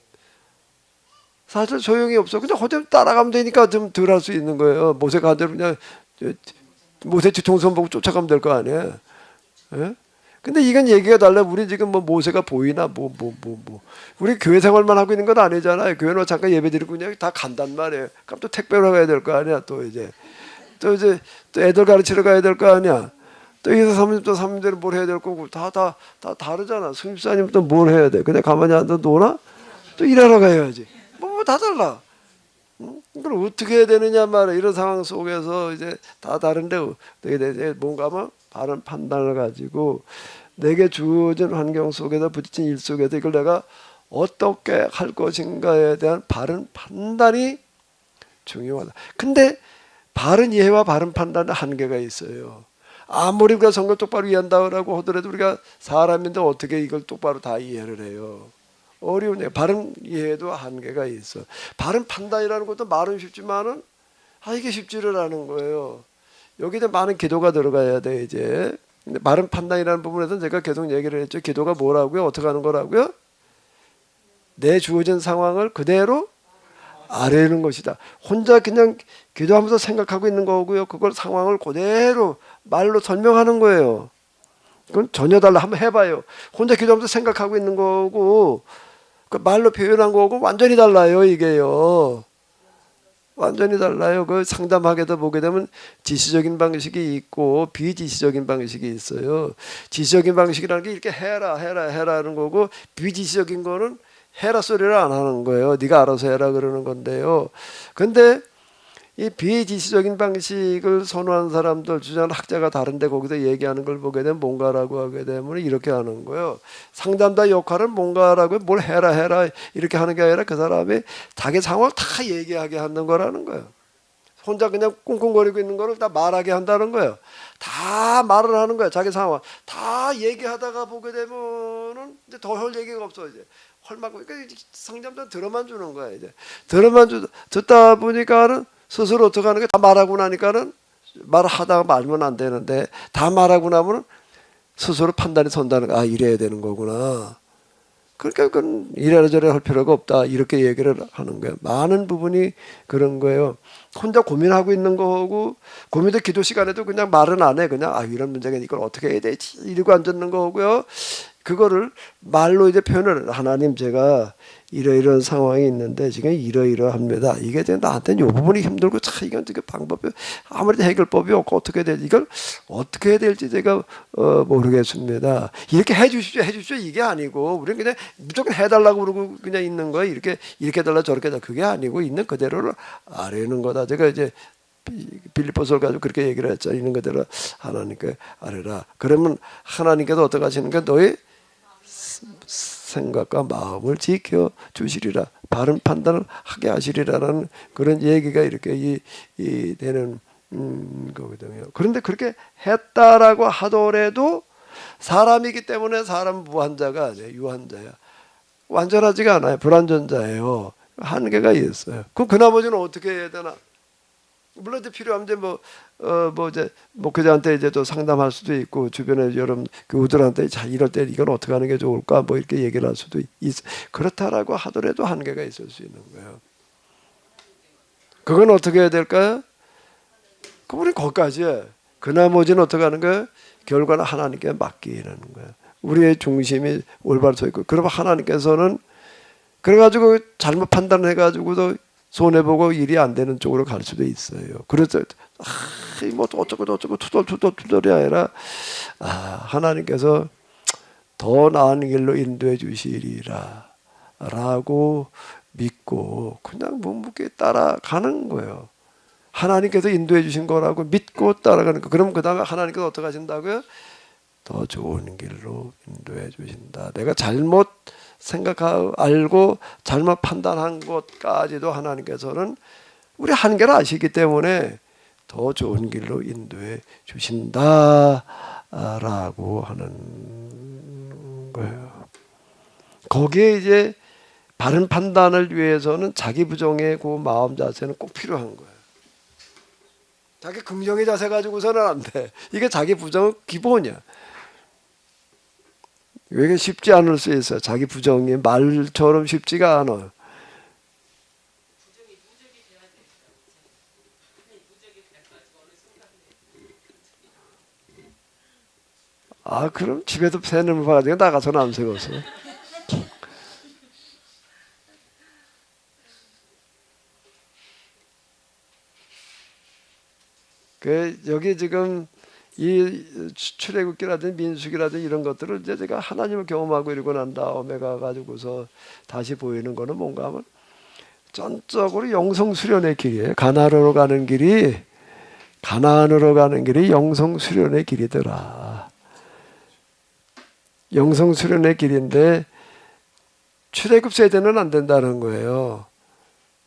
사실 소용이 없어. 그냥 허점 따라가면 되니까 좀 덜 할 수 있는 거예요. 모세가 한 대로 그냥 모세 뒤통수 보고 쫓아가면 될 거 아니에요. 예? 근데 이건 얘기가 달라. 우리 지금 뭐 모세가 보이나 우리 교회 생활만 하고 있는 건 아니잖아요. 교회는 잠깐 예배 드리고 그냥 다 간단 말이에요. 그럼 또 택배로 가야 될 거 아니야. 또 애들 가르치러 가야 될 거 아니야. 또 여기서 사모님들은 뭘 해야 될 거고 다 다르잖아. 수임사님 또 뭘 해야 돼? 그냥 가만히 앉아 노나? 또 일하러 가야지. 뭐 다 달라. 이걸 어떻게 해야 되느냐 말이야. 이런 상황 속에서 이제 다 다른데 어떻게 뭔가 하면 바른 판단을 가지고 내게 주어진 환경 속에서 부딪힌 일 속에서 이걸 내가 어떻게 할 것인가에 대한 바른 판단이 중요하다. 근데 바른 이해와 바른 판단은 한계가 있어요. 아무리 우리가 성경 똑바로 이해한다고 하더라도 우리가 사람인데 어떻게 이걸 똑바로 다 이해를 해요. 어려운 얘기. 바른 이해도 한계가 있어. 바른 판단이라는 것도 말은 쉽지만은 이게 쉽지를 않은 거예요. 여기에 많은 기도가 들어가야 돼 이제. 근데 바른 판단이라는 부분에서 제가 계속 얘기를 했죠. 기도가 뭐라고요? 어떻게 하는 거라고요? 내 주어진 상황을 그대로 아뢰는 것이다. 혼자 그냥 기도하면서 생각하고 있는 거고요. 그걸 상황을 그대로 말로 설명하는 거예요. 그건 전혀 달라. 한번 해봐요. 혼자 기도하면서 생각하고 있는 거고 그 말로 표현한 거고 완전히 달라요. 이게요. 완전히 달라요. 그 상담하게도 보게 되면 지시적인 방식이 있고 비지시적인 방식이 있어요. 지시적인 방식이라는 게 이렇게 해라 하는 거고 비지시적인 거는 해라 소리를 안 하는 거예요. 네가 알아서 해라 그러는 건데요. 근데 이 비지시적인 방식을 선호하는 사람들 주장하는 학자가 다른데 거기서 얘기하는 걸 보게 되면 뭔가라고 하게 되면 이렇게 하는 거예요. 상담자 역할은 뭔가라고 뭘 해라 이렇게 하는 게 아니라 그 사람이 자기 상황을 다 얘기하게 하는 거라는 거예요. 혼자 그냥 꿍꿍거리고 있는 거를 다 말하게 한다는 거예요. 다 말을 하는 거예요. 자기 상황 다 얘기하다가 보게 되면은 이제 더 할 얘기가 없어 이제. 헐막 그러니까 상담자 들어만 주는 거야 이제. 들어만 듣다 보니까는 스스로 어떻게 하는 게 다 말하고 나니까는 말하다가 말면 안 되는데 다 말하고 나면은 스스로 판단이 선다는 거. 이래야 되는 거구나. 그러니까 그건 이래저래 할 필요가 없다. 이렇게 얘기를 하는 거예요. 많은 부분이 그런 거예요. 혼자 고민하고 있는 거고 고민도 기도 시간에도 그냥 말은 안 해. 그냥 이런 문제가 이걸 어떻게 해야 되지? 이러고 앉았는 거고요. 그거를 말로 이제 표현을 하나님 제가 이러이러한 상황이 있는데 지금 이러이러합니다. 이게 이제 나한테는 요 부분이 힘들고 참 이건 어떻게 방법이 아무래도 해결법이 없고 어떻게 해야 될지 이걸 어떻게 해야 될지 제가 모르겠습니다. 이렇게 해주십시오 이게 아니고 우리는 그냥 무조건 해달라고 그러고 그냥 있는 거예요. 이렇게 해달라 저렇게 해달라 그게 아니고 있는 그대로를 아뢰는 거다. 제가 이제 빌립보서를 가지고 그렇게 얘기를 했죠. 있는 그대로 하나님께 아뢰라. 그러면 하나님께서 어떻게 하시는가? 너의 생각과 마음을 지켜 주시리라. 바른 판단을 하게 하시리라라는 그런 얘기가 이렇게 이 되는 거거든요. 그런데 그렇게 했다라고 하더라도 사람이기 때문에 사람 무한자가 아니에요. 유한자야. 완전하지가 않아요. 불완전자예요. 한계가 있어요. 그럼 그 나머지는 어떻게 해야 되나? 물론 이제 필요하면 이제 이제 목회자한테 이제 또 상담할 수도 있고 주변에 여러 교우들한테 자 이럴 때 이건 어떻게 하는 게 좋을까 뭐 이렇게 얘기를 할 수도 있어. 그렇다라고 하더라도 한계가 있을 수 있는 거예요. 그건 어떻게 해야 될까요? 그분이 거기까지 해. 그 나머지는 어떻게 하는 거예요? 결과는 하나님께 맡기는 거예요. 우리의 중심이 올바로 서 있고 그러면 하나님께서는 그래가지고 잘못 판단해가지고도 손해보고 일이 안 되는 쪽으로 갈 수도 있어요. 그래서 뭐 어쩌고 투덜투덜이 아니라 하나님께서 더 나은 길로 인도해 주시리라 라고 믿고 그냥 묵묵히 따라가는 거예요. 하나님께서 인도해 주신 거라고 믿고 따라가는 거. 그럼 그 다음에 하나님께서 어떻게 하신다고요? 더 좋은 길로 인도해 주신다. 내가 잘못 생각하고 알고 잘못 판단한 것까지도 하나님께서는 우리 한계를 아시기 때문에 더 좋은 길로 인도해 주신다라고 하는 거예요. 거기에 이제 바른 판단을 위해서는 자기 부정의 그 마음 자세는 꼭 필요한 거예요. 자기 긍정의 자세 가지고서는 안 돼. 이게 자기 부정은 기본이야. 이게 쉽지 않을 수 있어요. 자기 부정이 말처럼 쉽지가 않아. 그럼 집에도 새는 봐가지고 나가서는 안 새웠어. 여기 지금 이 출애굽기라든지 민수기라든지 이런 것들을 이제 제가 하나님을 경험하고 이러고 난 다음에 가가지고서 다시 보이는 거는 뭔가 하면 전적으로 영성 수련의 길이에요. 가나안으로 가는 길이 영성 수련의 길이더라. 영성 수련의 길인데 출애굽 세대는 안 된다는 거예요.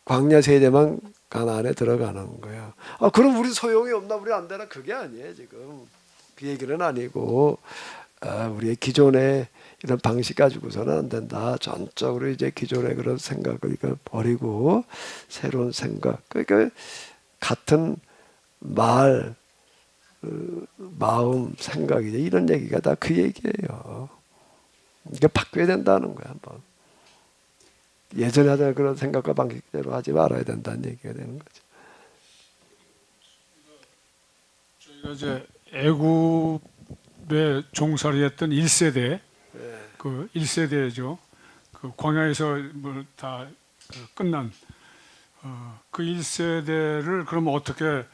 광야 세대만 가나안에 들어가는 거예요. 그럼 우리 소용이 없나? 우리 안 되나? 그게 아니에요. 지금 그 얘기는 아니고 우리의 기존의 이런 방식 가지고서는 안 된다. 전적으로 이제 기존의 그런 생각을 버리고 새로운 생각. 그러니까 같은 말, 마음, 생각이죠. 이런 얘기가 다 그 얘기예요. 이게 바뀌어야 된다는 거야. 한번. 예전에 하던 그런 생각과 방식대로 하지 말아야 된다는 얘기가 되는 거죠. 저희가 이제 애굽에 종살이했던 1세대, 그 1세대죠. 그 광야에서 다 끝난 그 1세대를 그럼 어떻게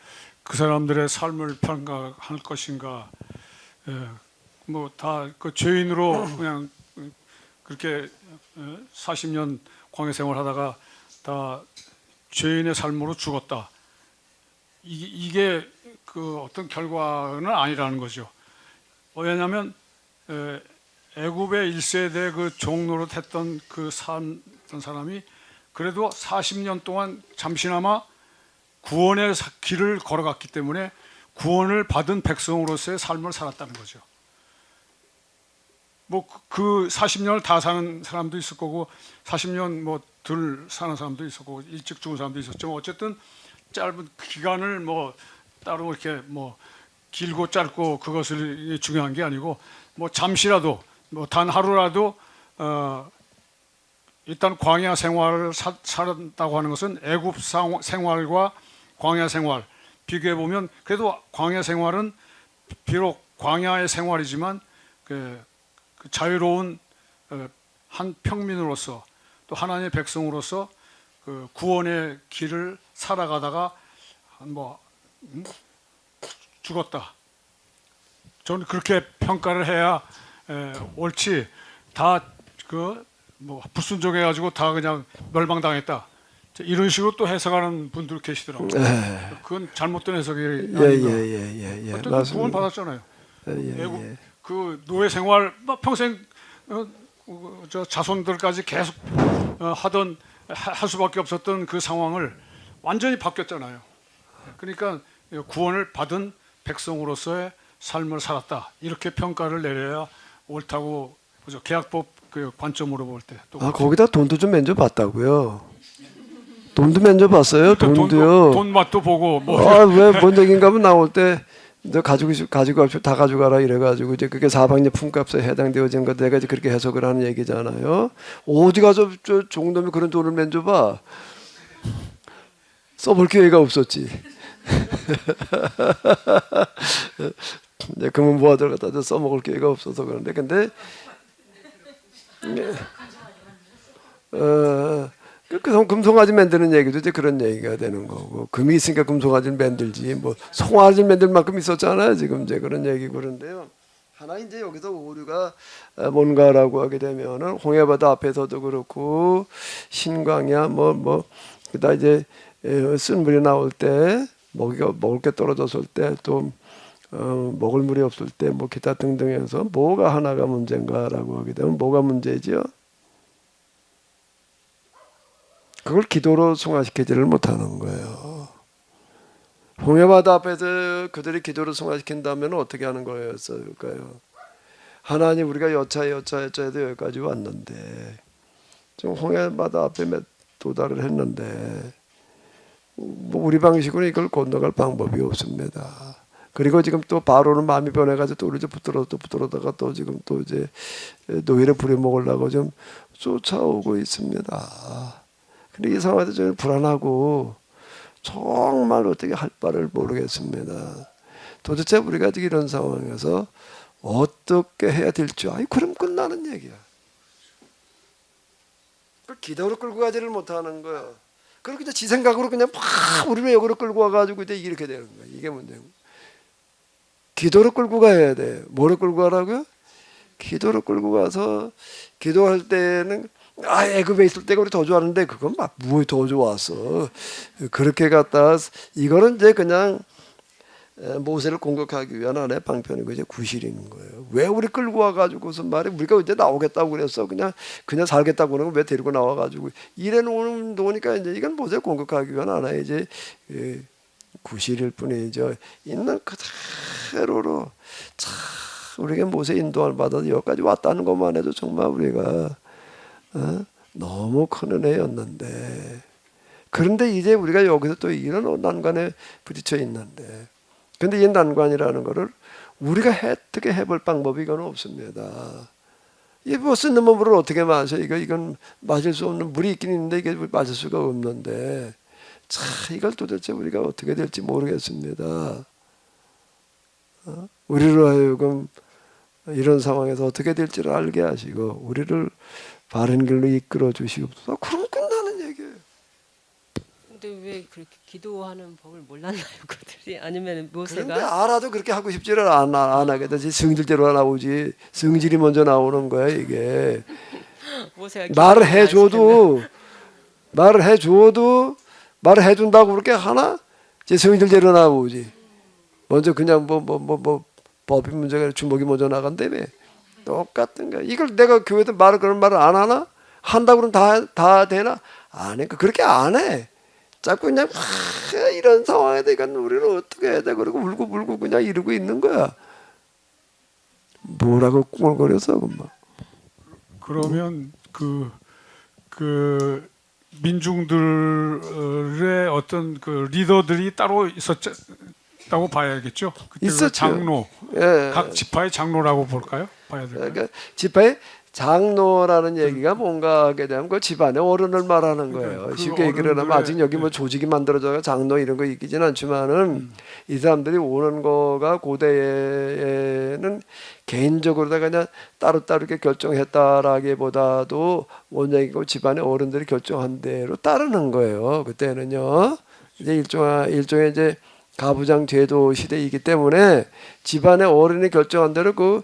그 사람들의 삶을 평가할 것인가? 뭐 다 그 죄인으로 그냥 그렇게 40년 광야 생활하다가 다 죄인의 삶으로 죽었다. 이게 그 어떤 결과는 아니라는 거죠. 왜냐하면 애굽의 1세대 그 종노릇 했던 그 사람이 그래도 40년 동안 잠시나마 구원의 길을 걸어갔기 때문에 구원을 받은 백성으로서의 삶을 살았다는 거죠. 뭐 그 40년을 다 사는 사람도 있을 거고 40년 뭐 덜 사는 사람도 있을 거고 일찍 죽은 사람도 있었지만 어쨌든 짧은 기간을 뭐 따로 이렇게 뭐 길고 짧고 그것을 중요한 게 아니고 뭐 잠시라도 뭐 단 하루라도 일단 광야 생활을 살았다고 하는 것은 애굽 생활과 광야 생활 비교해 보면 그래도 광야 생활은 비록 광야의 생활이지만 그 자유로운 한 평민으로서 또 하나님의 백성으로서 그 구원의 길을 살아가다가 죽었다. 저는 그렇게 평가를 해야 옳지. 다 불순종해가지고 다 그냥 멸망당했다. 이런 식으로 또 해석하는 분들 계시더라고요. 그건 잘못된 해석이 아닌가. 예. 어쨌든 맞습니다. 구원 받았잖아요. 예. 외국 그 노예 생활 평생 저 자손들까지 계속 하던 할 수밖에 없었던 그 상황을 완전히 바뀌었잖아요. 그러니까 구원을 받은 백성으로서의 삶을 살았다. 이렇게 평가를 내려야 옳다고 보죠. 계약법 그 관점으로 볼 때. 또 거기다 돈도 좀 면접봤다고요. 돈도 면접봤어요. 돈도요. 돈 맛도 보고 뭐 왜뭔 얘기인가 하면 나올 때 너 가지고 다 가져가라 이래가지고 이제 그게 사방의 품값에 해당되어진 거 내가 이제 그렇게 해석을 하는 얘기잖아요. 어디 가서 저 종놈이 그런 돈을 면줘봐. 써볼 기회가 없었지. 그러면 모아들 갖다 써먹을 기회가 없어서 그런데 근데 그 금송아지 만드는 얘기도 이제 그런 얘기가 되는 거고 금이 있으니까 금송아지를 만들지 뭐 송아지 만들 만큼 있었잖아요. 지금 이제 그런 얘기고 그런데요. 하나 이제 여기서 오류가 뭔가라고 하게 되면은 홍해바다 앞에서도 그렇고 신광야 그다 이제 쓴 물이 나올 때 먹을 게 떨어졌을 때 또 먹을 물이 없을 때 뭐 기타 등등해서 뭐가 하나가 문제인가라고 하게 되면 뭐가 문제지요? 그걸 기도로 승화시키지를 못하는 거예요. 홍해바다 앞에서 그들이 기도로 승화시킨다면 어떻게 하는 거였을까요? 하나님 우리가 여차해도 여기까지 왔는데 지금 홍해바다 앞에 도달을 했는데 뭐 우리 방식으로 이걸 건너갈 방법이 없습니다. 그리고 지금 또 바로는 마음이 변해가지고 또 이제 붙들어다가 또 지금 또 이제 노예를 부려먹으려고 좀 쫓아오고 있습니다. 근데 이 상황에서 저는 불안하고 정말 어떻게 할 바를 모르겠습니다. 도대체 우리가 지금 이런 상황에서 어떻게 해야 될지 그럼 끝나는 얘기야. 기도로 끌고 가지를 못하는 거야. 그렇게 이제 지 생각으로 그냥 막 우리를 여기로 끌고 와가지고 이제 이렇게 되는 거야. 이게 문제고. 기도로 끌고 가야 돼. 뭐로 끌고 가라고요? 기도로 끌고 가서 기도할 때는 애굽에 있을 때가 우리 더 좋았는데 그건 막 뭐 더 좋았어. 그렇게 갔다 이거는 이제 그냥 모세를 공격하기 위한 하나의 방편이고 이제 구실인 거예요. 왜 우리 끌고 와가지고서 말이 우리가 이제 나오겠다고 그랬어. 그냥 살겠다고 그러는 거 왜 데리고 나와가지고 이래 놓으니까 이제 이건 모세를 공격하기 위한 하나의 이제 구실일 뿐이죠. 있는 그대로로 참 우리가 모세 인도를 받아서 여기까지 왔다는 것만 해도 정말 우리가 너무 큰 은혜였는데 그런데 이제 우리가 여기서 또 이런 난관에 부딪혀 있는데 근데 이 난관이라는 거를 우리가 어떻게 해볼 방법이 이건 없습니다. 이 뭐 쓰는 물을 어떻게 마셔? 이건 마실 수 없는 물이 있긴 있는데 이게 마실 수가 없는데 참 이걸 도대체 우리가 어떻게 될지 모르겠습니다. 우리로 하여금 이런 상황에서 어떻게 될지를 알게 하시고 우리를 바른 길로 이끌어 주시옵소서. 그럼 끝나는 얘기예요. 근데 왜 그렇게 기도하는 법을 몰랐나요, 그들이? 아니면 모세가? 그런데 알아도 그렇게 하고 싶지를 안 하게 되지. 성질대로 나오지. 성질이 먼저 나오는 거야 이게. 모세가 말을 해준다고 그렇게 하나? 제 성질대로 나오지. 먼저 그냥 뭐 법이 문제가 아니라 주먹이 먼저 나간다며. 똑같은 거야. 이걸 내가 교회에서 그런 말을 안 하나? 한다고 그러면 다 되나? 안 해. 그렇게 안 해. 자꾸 그냥 이런 상황에서 이건 우리는 어떻게 해야 돼? 그러고 울고 그냥 이러고 있는 거야. 뭐라고 꿍얼거려서 금방. 그러면 그 민중들의 어떤 그 리더들이 따로 있었다고 봐야겠죠. 그때 있었죠. 장로, 예. 각 지파의 장로라고 볼까요? 봐야 될까요? 그러니까 지파의 장로라는 얘기가 뭔가 하게 되면 그 집안의 어른을 말하는 거예요. 그 쉽게 얘기를 하면 아직 여기 뭐 조직이 만들어져서 장로 이런 거 있긴 않지만은 이 사람들이 오는 거가 고대에는 개인적으로다가 그냥 따로따로 이렇게 결정했다라기보다도 원장이고 집안의 어른들이 결정한 대로 따르는 거예요. 그때는요. 이제 일종의 이제 가부장 제도 시대이기 때문에 집안의 어른이 결정한 대로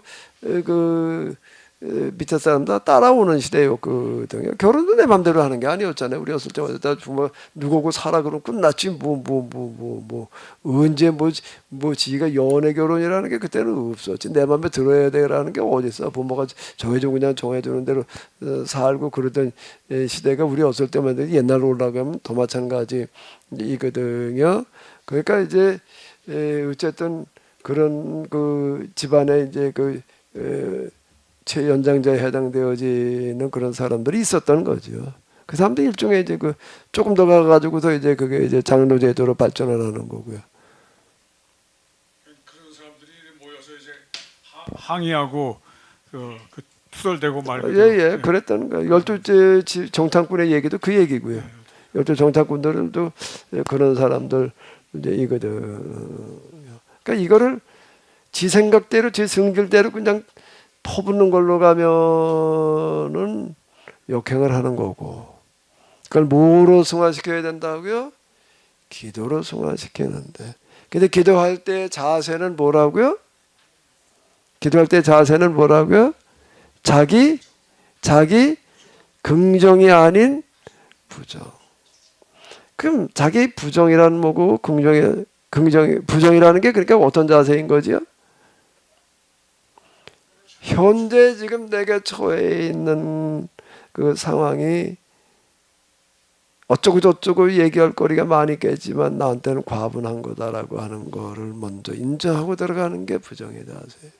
밑에 사람들 따라오는 시대였거든요. 결혼도 내 맘대로 하는 게 아니었잖아요. 우리 어렸을 때마다 정말 누구하고 살아 그러면 끝났지 언제 지가 연애 결혼이라는 게 그때는 없었지. 내 맘에 들어야 되라는 게 어디 있어. 부모가 정해주고 그냥 정해주는 대로 살고 그러던 시대가 우리 어렸을 때만 옛날로 올라가면 더 마찬가지이거든요. 그러니까 이제 어쨌든 그런 그 집안에 이제 최연장자에 해당되어지는 그런 사람들이 있었던 거죠. 그 사람들 일종의 이제 조금 더 가가지고서 이제 그게 이제 장로 제도로 발전을 하는 거고요. 그런 사람들이 모여서 이제 항의하고 투덜대고 말고. 예, 그랬다는 거예요. 12째 정탐꾼의 얘기도 그 얘기고요. 12 정탐꾼들도 그런 사람들 이제 이거든. 그러니까 이거를 지 생각대로, 지 성질대로 그냥 퍼붓는 걸로 가면은 역행을 하는 거고, 그걸 뭐로 승화시켜야 된다고요? 기도로 승화시키는데. 근데 기도할 때 자세는 뭐라고요? 기도할 때 자세는 뭐라고요? 자기 긍정이 아닌 부정. 그럼 자기 부정이라는 뭐고 부정이라는 게 그러니까 어떤 자세인 거지요? 현재 지금 내게 처해 있는 그 상황이 어쩌고 저쩌고 얘기할 거리가 많이 있겠지만 나한테는 과분한 거다라고 하는 거를 먼저 인정하고 들어가는 게 부정의 자세.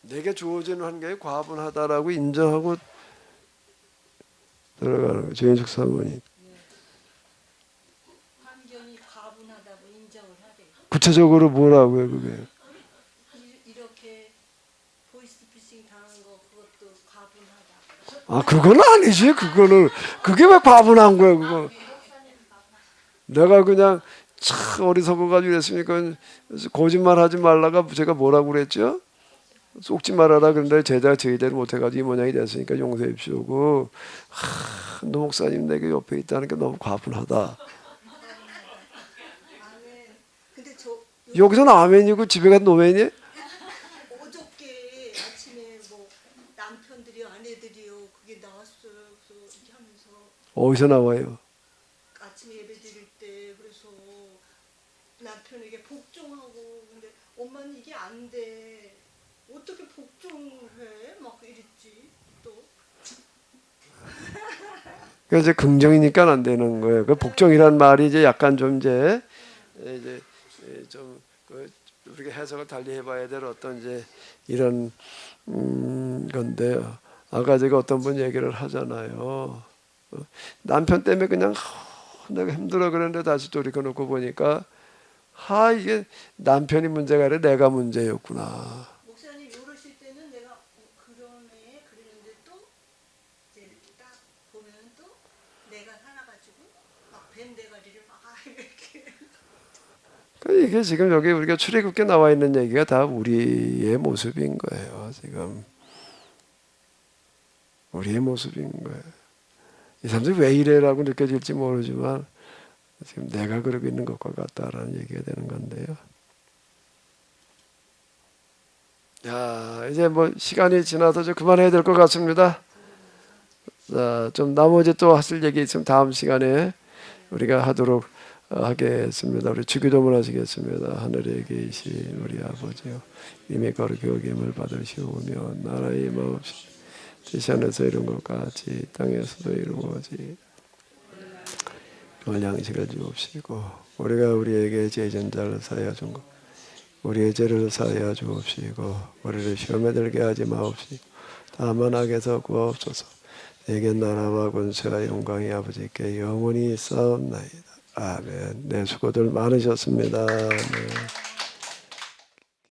내게 주어지는 환경이 과분하다라고 인정하고 들어가는 거예요. 조인숙 사모님. 환경이 과분하다고 인정을 하래. 구체적으로 뭐라고요, 그게? 이렇게 보이스피싱 당한 거 그것도 과분하다. 아, 그건 아니지. 그게 왜 과분한 거야, 그거. 내가 그냥 참 어리석어가지고 이랬으니까 거짓말 하지 말라가 제가 뭐라고 그랬죠? 속지 말아라. 그런데 제자가 제의대로 못해가지고 이 모양이 됐으니까 용서해 주시고, 노 목사님 내게 옆에 있다는 게 너무 과분하다. 근데 여기서는 아멘이고 집에 가서 노멘이에요? 어저께 아침에 뭐 남편들이요 아내들이요 그게 나왔어요. 그래서 이렇게 하면서 어디서 나와요? 아침 예배 드릴 때 그래서 남편에게 복종하고 근데 엄마는 이게 안 돼. 어떻게 복종해? 막 이랬지 또. 그래서 이제 긍정이니까 안 되는 거예요. 그 복종이란 말이 이제 약간 좀 좀 우리가 해석을 달리 해봐야 될 어떤 이제 이런 건데요. 아까 제가 어떤 분 얘기를 하잖아요. 남편 때문에 그냥 내가 힘들어 그랬는데 다시 돌이켜놓고 보니까 이게 남편이 문제가 아니라 내가 문제였구나. 목사님 이러실 때는 내가 그러네 그랬는데 또 이제 이렇게 딱 보면 또 내가 살아가지고 막 밴대가리를 막 이렇게. 이게 지금 여기 우리가 출애굽기에 나와 있는 얘기가 다 우리의 모습인 거예요. 지금 우리의 모습인 거예요. 이 사람들이 왜 이래라고 느껴질지 모르지만 지금 내가 그러고 있는 것과 같다라는 얘기가 되는 건데요. 자, 이제 뭐 시간이 지나서 좀 그만해야 될 것 같습니다. 자, 좀 나머지 또 하실 얘기 있으면 다음 시간에 우리가 하도록 하겠습니다. 우리 주기도문 하시겠습니다. 하늘에 계신 우리 아버지요, 이미 거룩히 여김을 받으시오며 나라의 임하옵시며 뜻이 하늘에서 이룬 것 같이 땅에서도 이루어지. 오늘 양식을 주옵시고 우리가 우리에게 죄진 자를 사하여 준 것 우리의 죄를 사하여 주옵시고 우리를 시험에 들게 하지 마옵시고 다만 악에서 구하옵소서. 내게 나라와 권세와 영광이 아버지께 영원히 있사옵나이다. 아멘. 네, 수고들 많으셨습니다. 네.